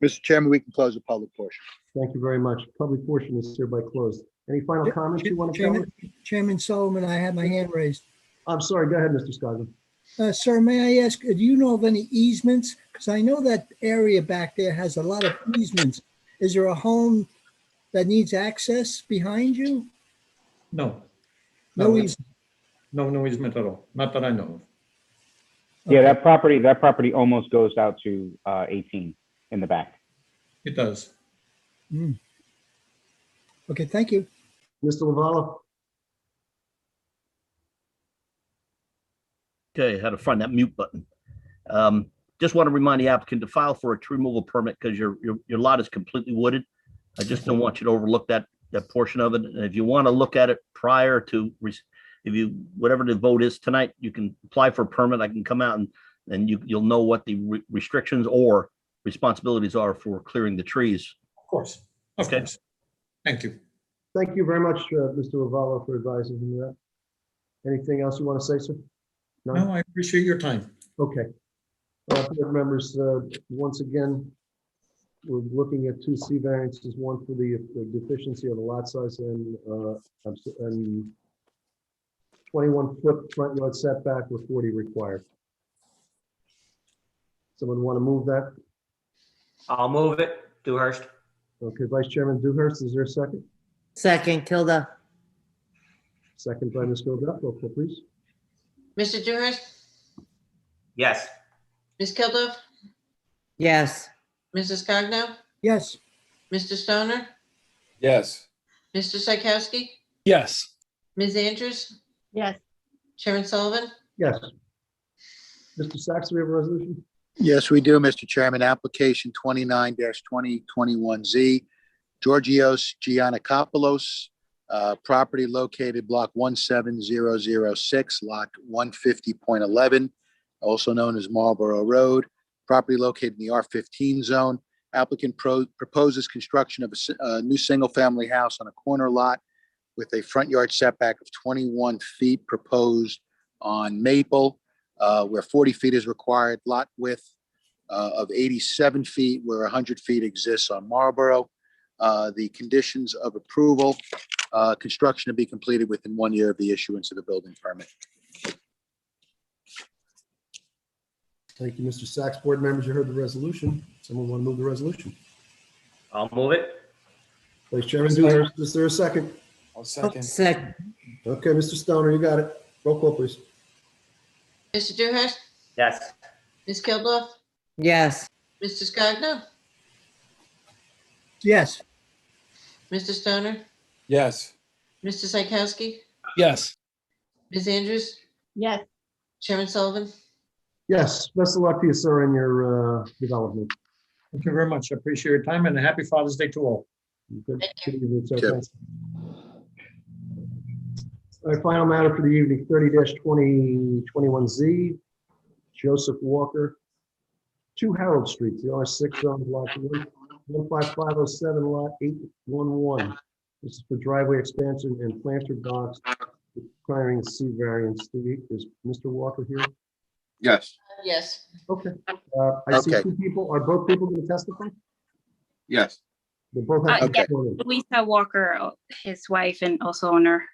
Mr. Chairman, we can close the public portion. Thank you very much. Public portion is hereby closed. Any final comments you want to cover? Chairman Sullivan, I had my hand raised. I'm sorry, go ahead, Mr. Scoggin. Sir, may I ask, do you know of any easements? Because I know that area back there has a lot of easements. Is there a home that needs access behind you? No. No it's- easement. No easement at all, not that I know of. Yeah, that property almost goes out to 18 in the back. It does. Mm. Okay, thank you. Mr. Lavallo? Okay, I had to find that mute button. Just want to remind the applicant to file for a tree removal permit because your lot is completely wooded. I just don't want you to overlook that portion of it. And if you want to look at it prior to, whatever the vote is tonight, you can apply for a permit. I can come out and you'll know what the restrictions or responsibilities are for clearing the trees. Of course. Of course. Thank you. Thank you very much, Mr. Lavallo, for advising me that. Anything else you want to say, sir? No, I appreciate your time. Okay. Board members, once again, we're looking at 2C variances, one for the deficiency of the lot size and 21-foot front yard setback with 40 required. Someone want to move that? I'll move it. Dewhurst. Okay, Vice Chairman Dewhurst, is there a second? Second, Kilda. Second by Ms. Gilda, roll call, please. Mr. Dewhurst, Yes. Ms. Kilduff, Yes. Mrs. Cogno, Yes. Mr. Stoner, Yes. Mr. Psychowski, Yes. Ms. Andrews, Yes. Chairman Sullivan? Yes. Mr. Sachs, do we have a resolution? Yes, we do, Mr. Chairman. Application 29-2021Z, Georgios Giannakopoulos, property located block 17006, lot 150.11, also known as Marlborough Road. Property located in the R15 zone. Applicant proposes construction of a new single-family house on a corner lot with a front yard setback of 21 feet proposed on Maple, where 40 feet is required, lot width of 87 feet, where 100 feet exists on Marlborough. The conditions of approval, construction to be completed within 1 year of the issuance of the building permit. Thank you, Mr. Sachs. Board members, you heard the resolution. Someone want to move the resolution? I'll move it. Vice Chairman Dewhurst, is there a second? I'll second. Second. Okay, Mr. Stoner, you got it. Roll call, please. Mr. Dewhurst? Yes. Ms. Kilduff? Yes. Mr. Scogno? Yes. Mr. Stoner? Yes. Mr. Psychowski? Yes. Ms. Andrews? Yes. Chairman Sullivan? Yes, best of luck to you, sir, in your development. Thank you very much. I appreciate your time and a happy Father's Day to all. Good evening, sir. Thanks. Our final matter for the evening, 30-2021Z, Joseph Walker, 2 Harold Street, the R6 zone, block 15507, lot 811. This is for driveway expansion and planter box requiring a C variance. Is Mr. Walker here? Yes, Yes. Okay. I see 2 people. Are both people going to testify? yes. They both have to be Okay. sworn in. Louisa Walker, his wife and also owner.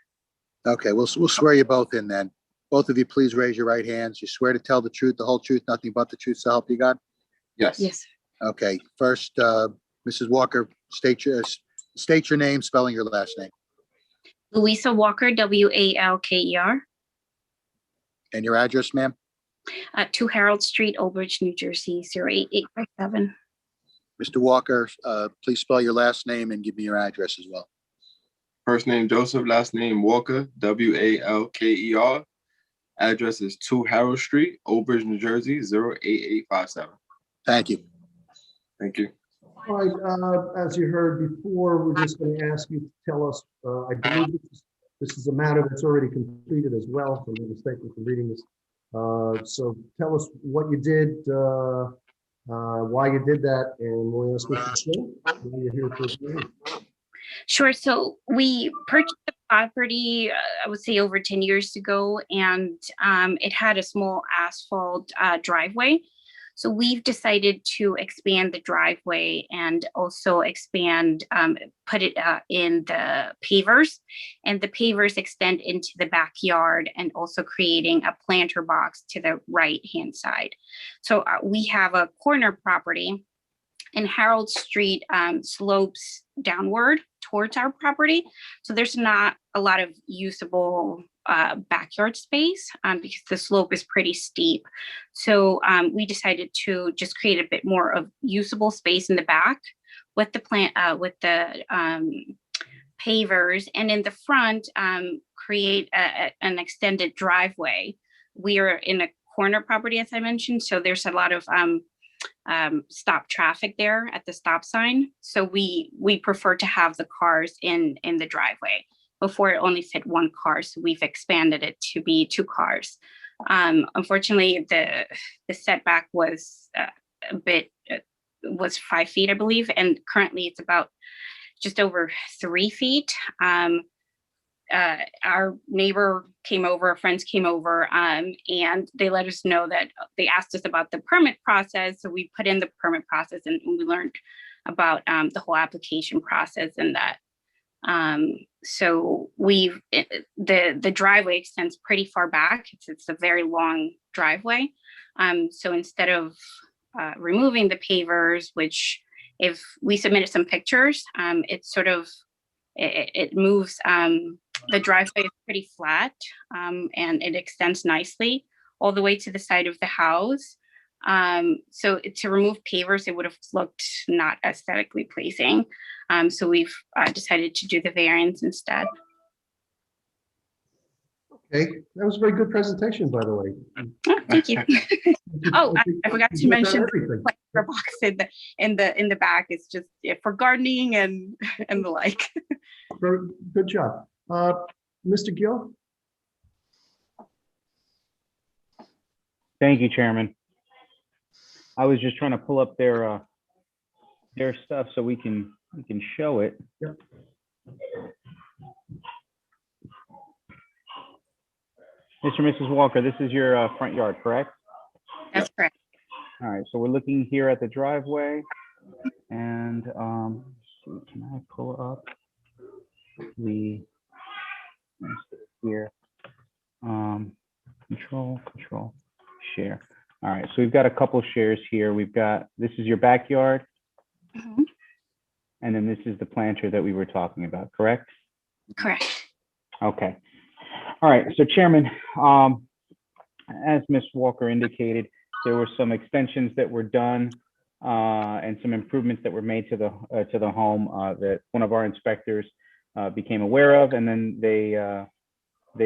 Okay, we'll swear you both in then. Both of you, please raise your right hands. You swear to tell the truth, the whole truth, nothing but the truth, so help you God? Yes. Yes. Okay, first, Mrs. Walker, state your name, spelling your last name, Louisa Walker, Walker. and your address, ma'am. 2 Harold Street, Old Bridge, New Jersey, 08857. Mr. Walker, please spell your last name and give me your address as well. First name Joseph, last name Walker, Walker. Address is 2 Harold Street, Old Bridge, New Jersey, 08857. Thank you. Thank you. All right, as you heard before, we're just going to ask you to tell us, I believe this is a matter that's already completed as well, if I'm not mistaken from reading this. So tell us what you did, why you did that, and we'll ask Mr. Smith, why you're here for this meeting. Sure. So we purchased the property, I would say over 10 years ago, and it had a small asphalt driveway. So we've decided to expand the driveway and also expand, put it in the pavers, and the pavers extend into the backyard and also creating a planter box to the right-hand side. So we have a corner property, and Harold Street slopes downward towards our property. So there's not a lot of usable backyard space because the slope is pretty steep. So we decided to just create a bit more of usable space in the back with the pavers, and in the front create an extended driveway. We are in a corner property, as I mentioned, so there's a lot of stop traffic there at the stop sign. So we prefer to have the cars in the driveway. Before, it only fit 1 car, so we've expanded it to be 2 cars. Unfortunately, the setback was was 5 feet, I believe, and currently it's about just over 3 feet. Our neighbor came over, our friends came over, and they let us know that they asked us about the permit process. So we put in the permit process, and we learned about the whole application process and that. So the driveway extends pretty far back. It's a very long driveway. So instead of removing the pavers, which if we submitted some pictures, it moves, the driveway is pretty flat, and it extends nicely all the way to the side of the house. So to remove pavers, it would have looked not aesthetically pleasing. So we've decided to do the variance instead. Okay, that was a very good presentation, by the way. Oh, thank you. Oh, I forgot to You've done mention everything. the box in the back. It's just for gardening and the like. Very good job. Mr. Gill? Thank you, Chairman. I was just trying to pull up their stuff so we can show it. Yep. Mr. and Mrs. Walker, this is your front yard, correct? That's correct. All right, so we're looking here at the driveway, and let's see, can I pull up the here? Control, share. All right, so we've got a couple shares here. We've got, this is your backyard, and then this is the planter that we were talking about, correct? Correct. Okay. All right, so Chairman, as Ms. Walker indicated, there were some extensions that were done and some improvements that were made to the home that one of our inspectors became aware of, and then they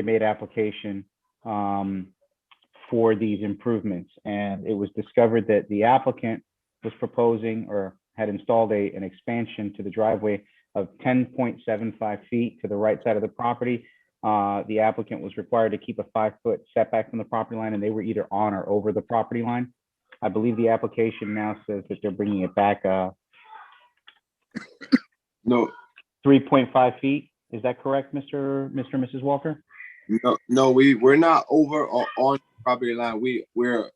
made application for these improvements. And it was discovered that the applicant was proposing or had installed an expansion to the driveway of 10.75 feet to the right side of the property. The applicant was required to keep a 5-foot setback from the property line, and they were either on or over the property line. I believe the application now says that they're bringing it back No, 3.5 feet. Is that correct, Mr. and Mrs. Walker? no, we're not over or on the property line. We're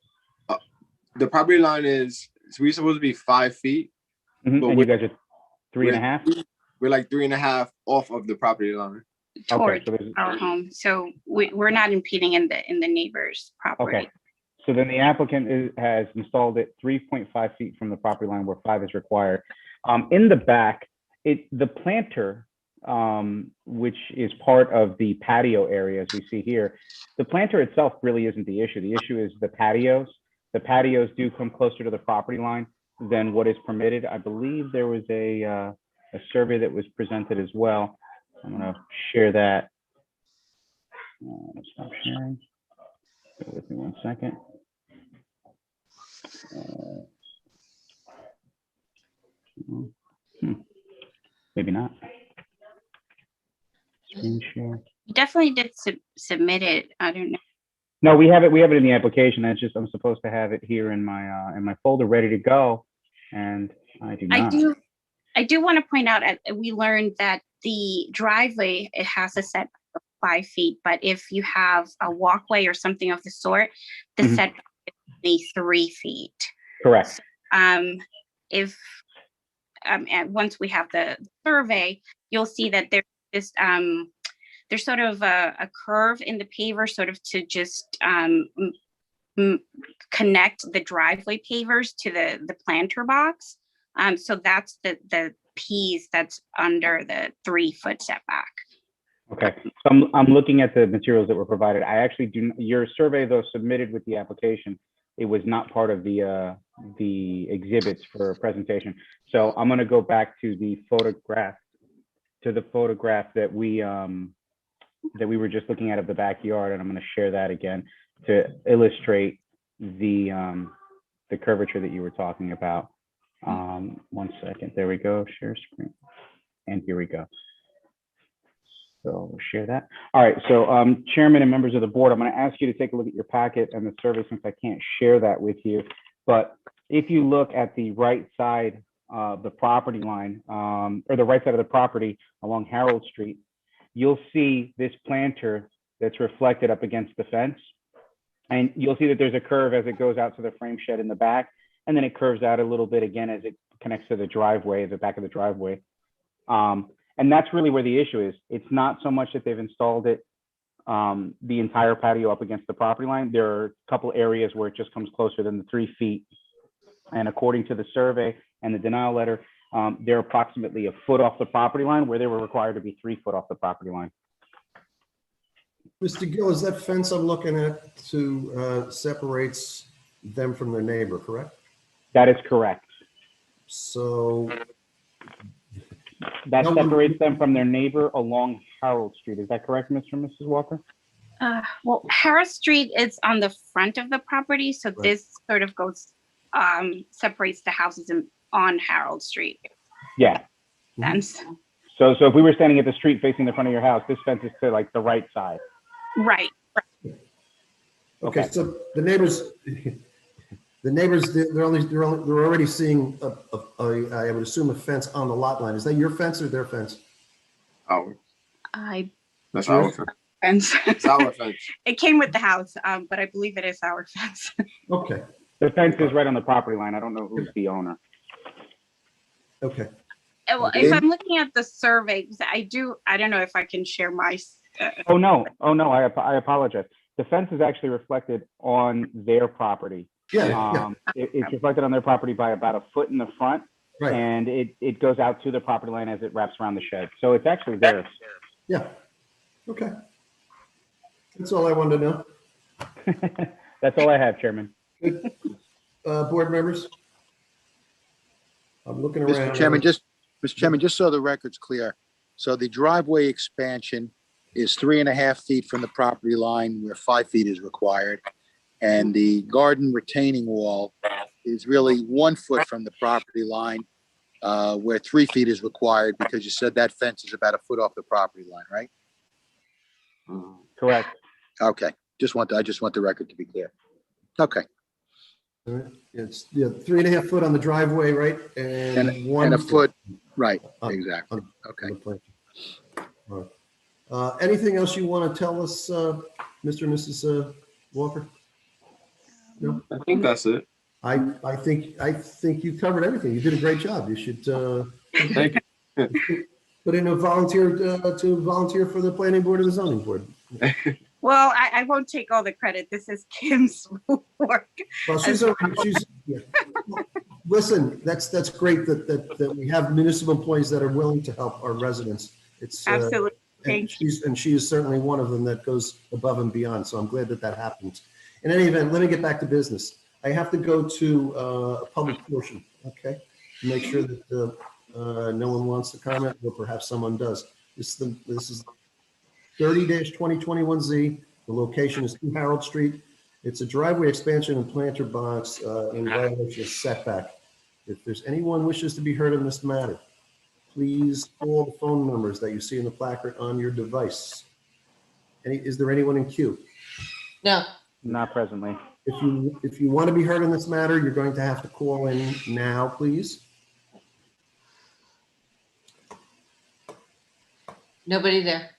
the property line is, so we're supposed to be 5 feet. And but you guys are 3.5? We're like 3.5 off of the property line. Towards so there's- our home, so we're not impeding in the neighbor's property. Okay. So then the applicant has installed it 3.5 feet from the property line where 5 is required. In the back, the planter, which is part of the patio area, as we see here, the planter itself really isn't the issue. The issue is the patios. The patios do come closer to the property line than what is permitted. I believe there was a survey that was presented as well. I'm going to share that. Stop sharing. Bear with me 1 second. Maybe not. Screen share. You definitely did submit it. I don't know. No, we have it. We have it in the application. That's just I'm supposed to have it here in my folder, ready to go, and I do not. I do want to point out, we learned that the driveway, it has a setback of 5 feet, but if you have a walkway or something of the sort, the setback is only 3 feet. Correct. And once we have the survey, you'll see that there's this there's sort of a curve in the paver, sort of to just connect the driveway pavers to the planter box. So that's the piece that's under the 3-foot setback. Okay, so I'm looking at the materials that were provided. I actually do. Your survey, though, submitted with the application, it was not part of the exhibits for presentation. So I'm going to go back to the photograph that we were just looking at of the backyard, and I'm going to share that again to illustrate the curvature that you were talking about. 1 second. There we go. Share screen. And here we go. So we'll share that. All right. So Chairman and members of the board, I'm going to ask you to take a look at your packet and the survey since I can't share that with you. But if you look at the right side of the property line, or the right side of the property along Harold Street, you'll see this planter that's reflected up against the fence. And you'll see that there's a curve as it goes out to the frame shed in the back. And then it curves out a little bit again as it connects to the driveway, the back of the driveway. And that's really where the issue is. It's not so much that they've installed it, the entire patio up against the property line. There are a couple areas where it just comes closer than the 3 feet. And according to the survey and the denial letter, they're approximately a foot off the property line where they were required to be 3 foot off the property line. Mr. Gill, is that fence I'm looking at separates them from their neighbor, correct? That is correct. So that separates them from their neighbor along Harold Street. Is that correct, Mr. and Mrs. Walker? Well, Harris Street is on the front of the property, so Right. this sort of goes, separates the houses on Harold Street. Yeah. Fence. So if we were standing at the street facing the front of your house, this fence is to like the right side. Right. Okay, so the neighbors, they're already seeing I would assume a fence on the lot line. Is that your fence or their fence? Our. That's Yours? our fence. Fence. It's our fence. It came with the house, but I believe it is our fence. Okay, The fence is right on the property line. I don't know who's the owner. okay. Well, if I'm looking at the surveys, I don't know if I can share my. Oh, no. I apologize. The fence is actually reflected on their property. Yeah. It's reflected on their property by about a foot in the front. Right. And it goes out to the property line as it wraps around the shed. So it's actually theirs. Yeah. Okay. That's all I wanted to know. That's all I have, Chairman. Good. Board members? I'm looking around. Mr. Chairman, just so the record's clear. So the driveway expansion is 3.5 feet from the property line where 5 feet is required. And the garden retaining wall is really 1 foot from the property line where 3 feet is required because you said that fence is about a foot off the property line, right? Correct. Okay, I just want the record to be clear. Okay. All right. It's 3.5 foot on the driveway, right? And one a foot, right, exactly. Okay. All right. Anything else you want to tell us, Mr. and Mrs. Walker? No? I think that's it. I think you covered everything. You did a great job. You should Thank you. put in a volunteer to volunteer for the planning board or the zoning board. Well, I won't take all the credit. This is Kim's work. Well, yeah. Listen, that's great that we have municipal employees that are willing to help our residents. It's Absolutely. and she is certainly one of them that goes above and beyond. So I'm glad that happens. In any event, let me get back to business. I have to go to a public portion, okay? To make sure that no one wants to comment, or perhaps someone does. This is 30-2021Z. The location is 2 Harold Street. It's a driveway expansion and planter box in violation of setback. If there's anyone wishes to be heard in this matter, please call the phone numbers that you see in the placard on your device. Is there anyone in queue? No. Not presently. If you want to be heard in this matter, you're going to have to call in now, please. Nobody there.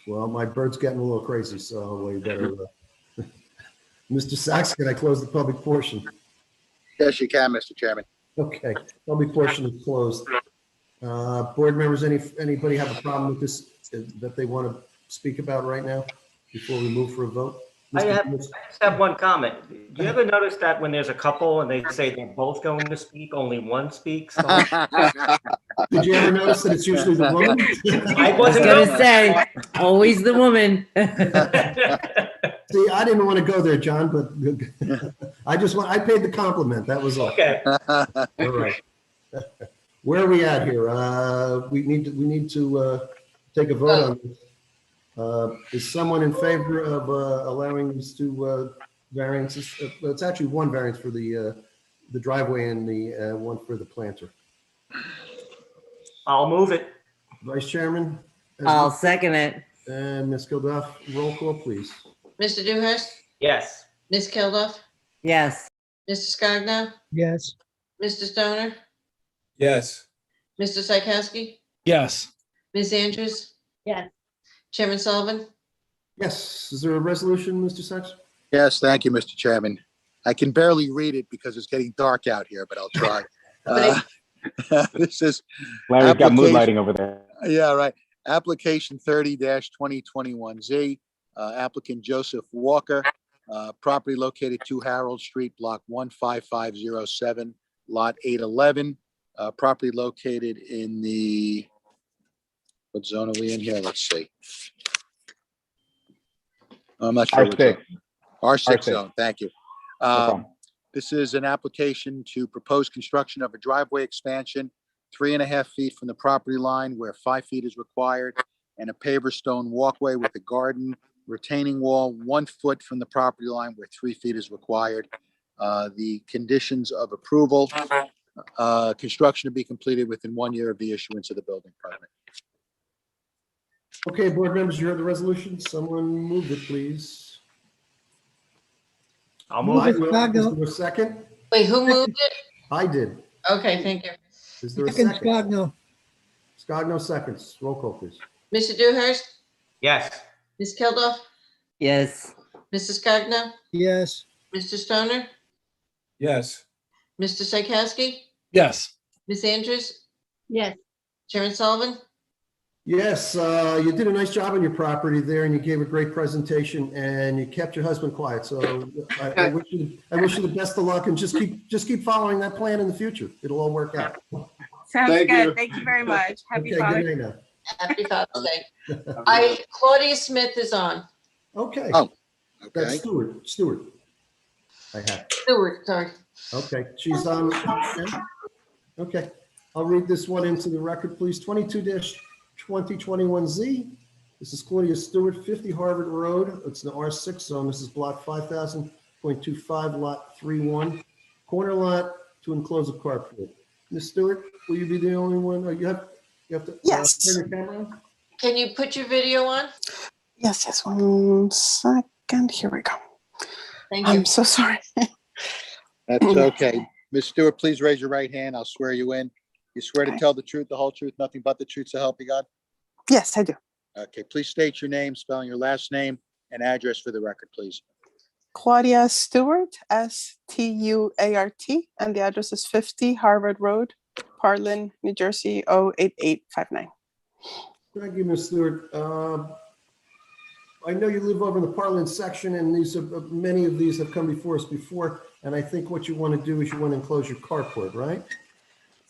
Well, my bird's getting a little crazy, so we better. Mr. Sachs, can I close the public portion? Yes, you can, Mr. Chairman. Okay, public portion is closed. Board members, anybody have a problem with this that they want to speak about right now before we move for a vote? I just have one comment. Do you ever notice that when there's a couple and they say they're both going to speak, only one speaks? Did you ever notice that it's usually the woman? I wasn't gonna say, always the woman. See, I didn't want to go there, John, but I paid the compliment. That was all. Okay. All right. Where are we at here? We need to take a vote on this. Is someone in favor of allowing these 2 variances? It's actually 1 variance for the driveway and the 1 for the planter. I'll move it. Vice Chairman? I'll second it. And Ms. Kilduff, roll call, please. Mr. Dewhurst? Yes. Ms. Kilduff? Yes. Mr. Scogno? Yes. Mr. Stoner? Yes. Mr. Psychowski? Yes. Ms. Andrews? Yes. Chairman Sullivan? Yes. Is there a resolution, Mr. Sachs? Yes, thank you, Mr. Chairman. I can barely read it because it's getting dark out here, but I'll try. This is Larry's got mood lighting over there. Yeah, right. Application 30-2021Z, applicant Joseph Walker, property located 2 Harold Street, block 15507, lot 811. Property located in the, what zone are we in here? Let's see. I'm not sure. R6. R6 zone, thank you. No problem. This is an application to propose construction of a driveway expansion 3.5 feet from the property line where 5 feet is required, and a paver stone walkway with a garden retaining wall 1 foot from the property line where 3 feet is required. The conditions of approval, construction to be completed within 1 year of the issuance of the building permit. Okay, board members, you heard the resolution. Someone move it, please. I'll I move it. will. Is there a second? Wait, who moved it? I did. Okay, thank you. Is there a Second, second? Scogno. Scogno seconds. Roll call, please. Mr. Dewhurst, Yes. Ms. Kilduff, Yes. Mrs. Cogno, Yes. Mr. Stoner, Yes. Mr. Psychowski, Yes. Ms. Andrews, Yes. Chairman Sullivan. Yes, you did a nice job on your property there, and you gave a great presentation, and you kept your husband quiet. So I wish you the best of luck, and just keep following that plan in the future. It'll all work out. Sounds Thank good. you. Thank you very much. Happy Okay, Father's good night now. Happy Father's Day. Claudia Smith is on. Okay. Oh, That's okay. Stewart. I have. Stewart, sorry. Okay, she's on. Okay, I'll read this one into the record, please. 22-2021Z. This is Claudia Stewart, 50 Harvard Road. It's the R6 zone. This is block 5000.25, lot 31, corner lot to enclose a carport. Ms. Stewart, will you be the only one? Or you have to turn your camera on? Can you put your video on? Yes, 1 second. Here we go. Thank you. I'm so sorry. That's okay. Ms. Stewart, please raise your right hand. I'll swear you in. You swear to tell the truth, the whole truth, nothing but the truth, so help you God? Yes, I do. Okay, please state your name, spelling your last name and address for the record, please. Claudia Stewart, Stuart, and the address is 50 Harvard Road, Parlin, New Jersey, 08859. Thank you, Ms. Stewart. I know you live over in the Parlin section, and many of these have come before us before. And I think what you want to do is you want to enclose your carport, right?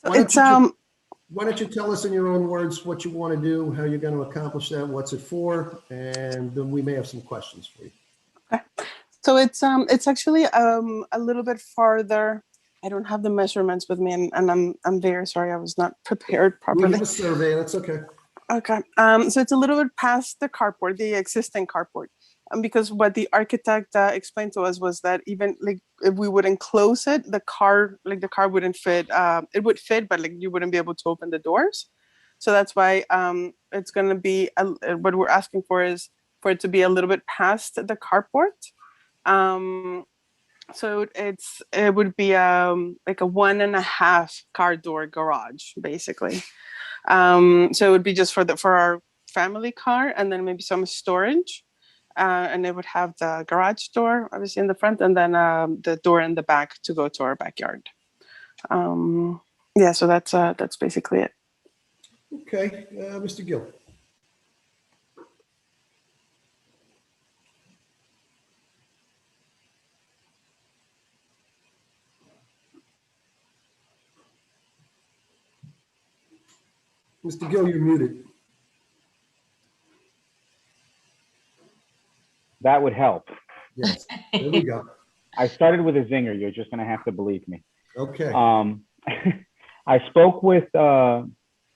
Why don't you tell us in your own words what you want to do, how you're going to accomplish that, what's it for, and then we may have some questions for you. So it's actually a little bit farther. I don't have the measurements with me, and I'm very sorry, I was not prepared properly. We have a survey, that's okay. Okay, so it's a little bit past the carport, the existing carport. Because what the architect explained to us was that even like if we would enclose it, the car wouldn't fit. It would fit, but like you wouldn't be able to open the doors. So that's why it's going to be what we're asking for is for it to be a little bit past the carport. So it would be like a 1.5 car door garage basically. So it would be just for our family car, and then maybe some storage. And it would have the garage door obviously in the front, and then the door in the back to go to our backyard. Yeah, so that's basically it. Okay, Mr. Gill. Mr. Gill, you're muted. That would help. Yes, there we go. I started with a zinger. You're just going to have to believe me. Okay. I spoke with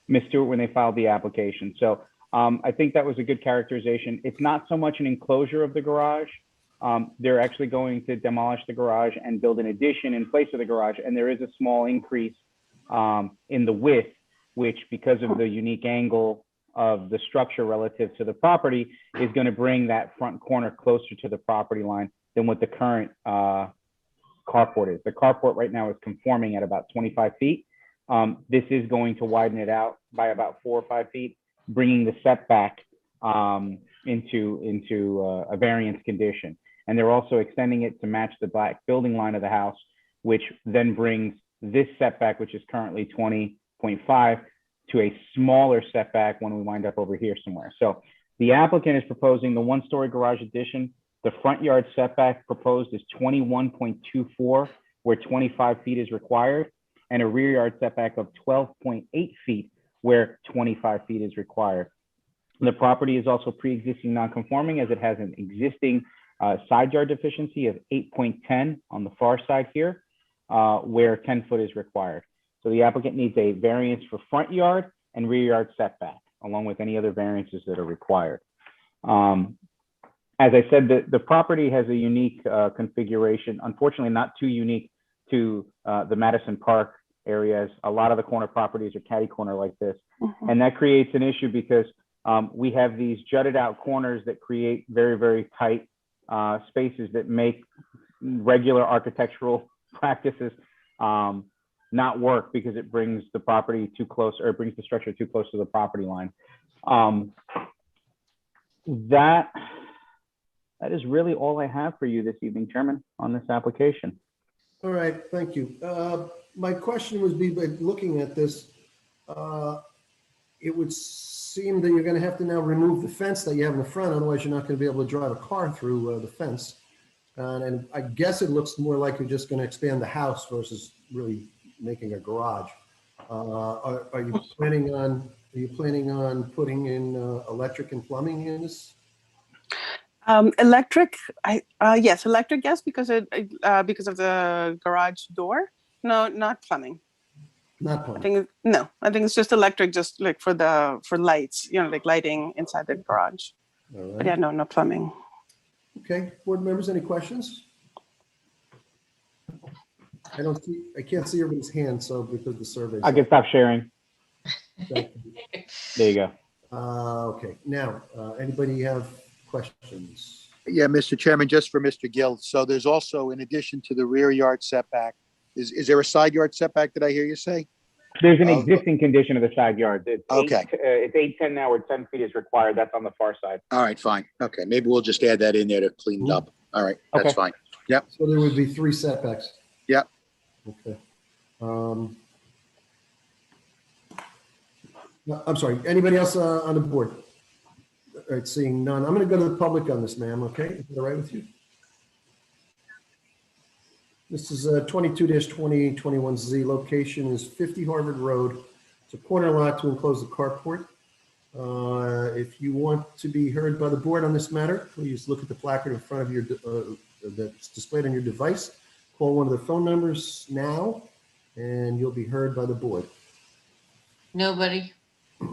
Ms. Stewart when they filed the application. So I think that was a good characterization. It's not so much an enclosure of the garage. They're actually going to demolish the garage and build an addition in place of the garage. And there is a small increase in the width, which because of the unique angle of the structure relative to the property is going to bring that front corner closer to the property line than what the current carport is. The carport right now is conforming at about 25 feet. This is going to widen it out by about 4 or 5 feet, bringing the setback into a variance condition. And they're also extending it to match the black building line of the house, which then brings this setback, which is currently 20.5, to a smaller setback when we wind up over here somewhere. So the applicant is proposing the 1-story garage addition. The front yard setback proposed is 21.24, where 25 feet is required, and a rear yard setback of 12.8 feet, where 25 feet is required. The property is also pre-existing non-conforming, as it has an existing side yard deficiency of 8.10 on the far side here, where 10 foot is required. So the applicant needs a variance for front yard and rear yard setback. along with any other variances that are required. As I said, the property has a unique configuration, unfortunately not too unique to the Madison Park areas. A lot of the corner properties are catty corner like this. And that creates an issue because we have these jutted out corners that create very, very tight spaces that make regular architectural practices not work because it brings the property too close, or it brings the structure too close to the property line. That is really all I have for you this evening, Chairman, on this application. All right, thank you. My question would be, by looking at this, it would seem that you're going to have to now remove the fence that you have in the front, otherwise you're not going to be able to drive a car through the fence. And I guess it looks more like you're just going to expand the house versus really making a garage. Are you planning on putting in electric and plumbing in this? Electric, yes, electric, yes, because of the garage door. No, not plumbing. Not plumbing. I think it's just electric, just like for lights, like lighting inside the garage. All right. But yeah, no plumbing. Okay, board members, any questions? I can't see everybody's hand, so because the survey. I can stop sharing. There you go. Okay, now, anybody have questions? Yeah, Mr. Chairman, just for Mr. Gill. So there's also, in addition to the rear yard setback, is there a side yard setback, did I hear you say? There's an existing condition of the side yard. It's Okay. It's 8'10" now, where 10 feet is required. That's on the far side. All right, fine. Okay, maybe we'll just add that in there to clean it up. All right, that's Okay. fine. Yep. So there would be 3 setbacks. Yep. Okay. No, I'm sorry, anybody else on the board? All right, seeing none, I'm going to go to the public on this, ma'am, okay? Is that all right with you? This is 22-2021Z. Location is 50 Harvard Road. It's a corner lot to enclose the carport. If you want to be heard by the board on this matter, please look at the placard in front of your that's displayed on your device. Call one of the phone numbers now, and you'll be heard by the board. Nobody.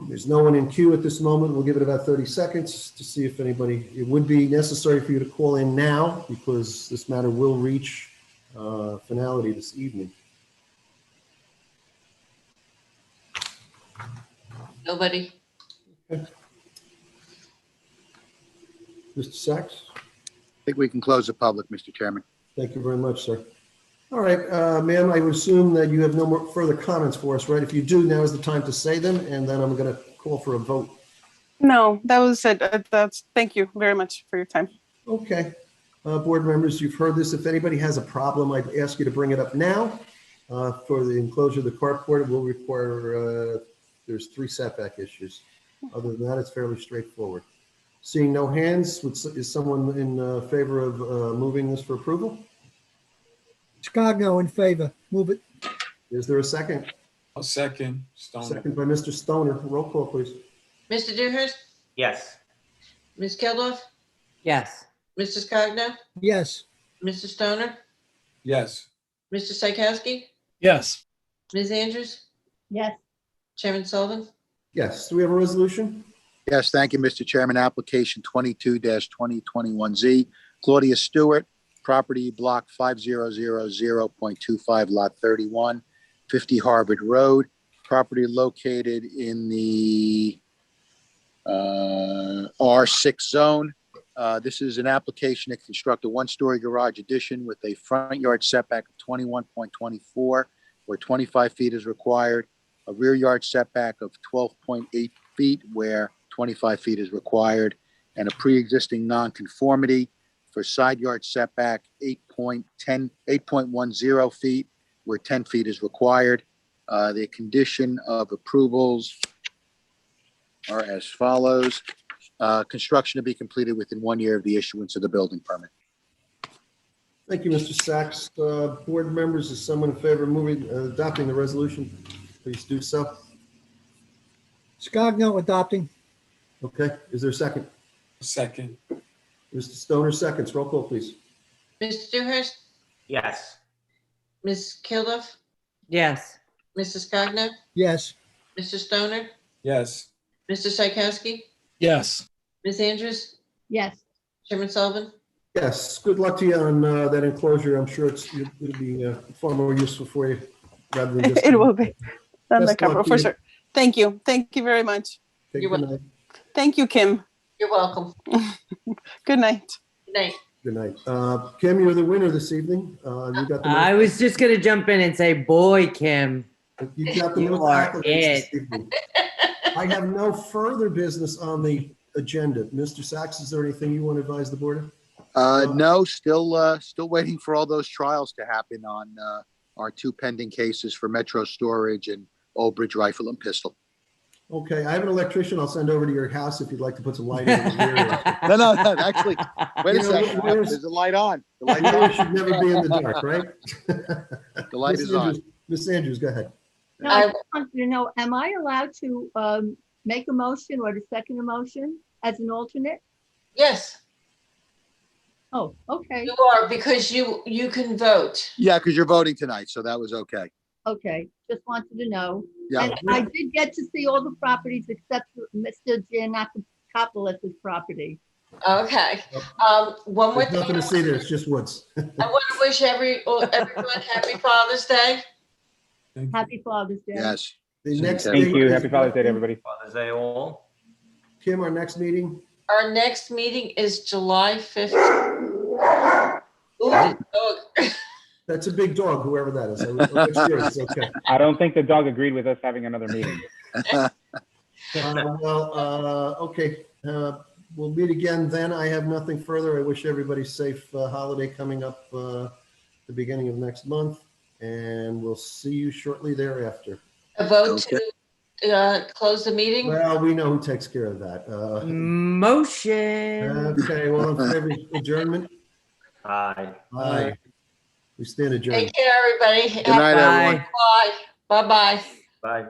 There's no one in queue at this moment. We'll give it about 30 seconds to see if anybody, it would be necessary for you to call in now because this matter will reach finality this evening. Nobody. Okay. Mr. Sachs? I think we can close the public, Mr. Chairman. Thank you very much, sir. All right, ma'am, I would assume that you have no more further comments for us, right? If you do, now is the time to say them, and then I'm going to call for a vote. No, that was it. Thank you very much for your time. Okay. Board members, you've heard this. If anybody has a problem, I'd ask you to bring it up now. For the enclosure of the carport, it will require, there's 3 setback issues. Other than that, it's fairly straightforward. Seeing no hands, is someone in favor of moving this for approval? Scogno in favor. Move it. Is there a second? A second. Stoner. Second by Mr. Stoner. Roll call, please. Mr. Dewhurst? Yes. Ms. Keldorf? Yes. Mr. Scogno? Yes. Mr. Stoner? Yes. Mr. Psychowski? Yes. Ms. Andrews? Yes. Chairman Sullivan? Yes. Do we have a resolution? Yes, thank you, Mr. Chairman. Application 22-2021Z. Claudia Stewart, property block 5000.25, lot 31, 50 Harvard Road. Property located in the R6 zone. This is an application to construct a 1-story garage addition with a front yard setback of 21.24, where 25 feet is required, a rear yard setback of 12.8 feet, where 25 feet is required, and a pre-existing nonconformity for side yard setback 8.10 feet, where 10 feet is required. The condition of approvals are as follows. Construction to be completed within 1 year of the issuance of the building permit. Thank you, Mr. Sachs. Board members, is someone in favor of adopting the resolution? Please do so. Scogno adopting. Okay, is there a second? Second. Mr. Stoner seconds. Roll call, please. Mr. Dewhurst? Yes. Ms. Keldorf? Yes. Mr. Scogno? Yes. Mr. Stoner? Yes. Mr. Psychowski, Yes. Ms. Andrews, Yes. Chairman Sullivan? Yes, good luck to you on that enclosure. I'm sure it'll be far more useful for you rather than just. It will be. Than the Best of luck carport, to for you. sure. Thank you. Thank you very much. Take You're good welcome. night. Thank you, Kim. You're welcome. Good night. Good night. Good night. Kim, you're the winner this evening. You got the. I was just gonna jump in and say, boy, Kim, You got the you most are accolades it. this evening. I have no further business on the agenda. Mr. Sachs, is there anything you want to advise the board of? No, still waiting for all those trials to happen on our two pending cases for Metro Storage and Old Bridge Rifle and Pistol. Okay, I have an electrician I'll send over to your house if you'd like to put some lighting in the mirror. No, actually, wait a You know, second. lawyers- There's a light on. The Light light's on. should never be in the dark, right? The light is on. Miss Andrews, go ahead. No, I just wanted to know, am I allowed to make a motion or to second a motion as an alternate? Yes, Oh, okay, you are, because you can vote. Yeah, because you're voting tonight, so that was okay. okay. Just wanted to know. Yeah. And I did get to see all the properties except for Mr. Giannakopoulos' property. Okay. One more There's thing. nothing to see there, it's just woods. I want to wish everyone happy Father's Day. Happy Father's Day. Yes. The next Thank date you. is- Happy Father's Day to everybody. Father's Day all. Kim, our next meeting? Our next meeting is July 15th. Ooh, dog. That's a big dog, whoever that is. It's yours, okay. I don't think the dog agreed with us having another meeting. Okay, we'll meet again then. I have nothing further. I wish everybody safe holiday coming up the beginning of next month, and we'll see you shortly thereafter. A vote to close the meeting. Well, we know who takes care of that. Motion. Okay, well, in favor of adjournment? Aye. Aye. We stand adjourned. Take care, everybody. Good night, everyone. Bye. Bye-bye. Bye.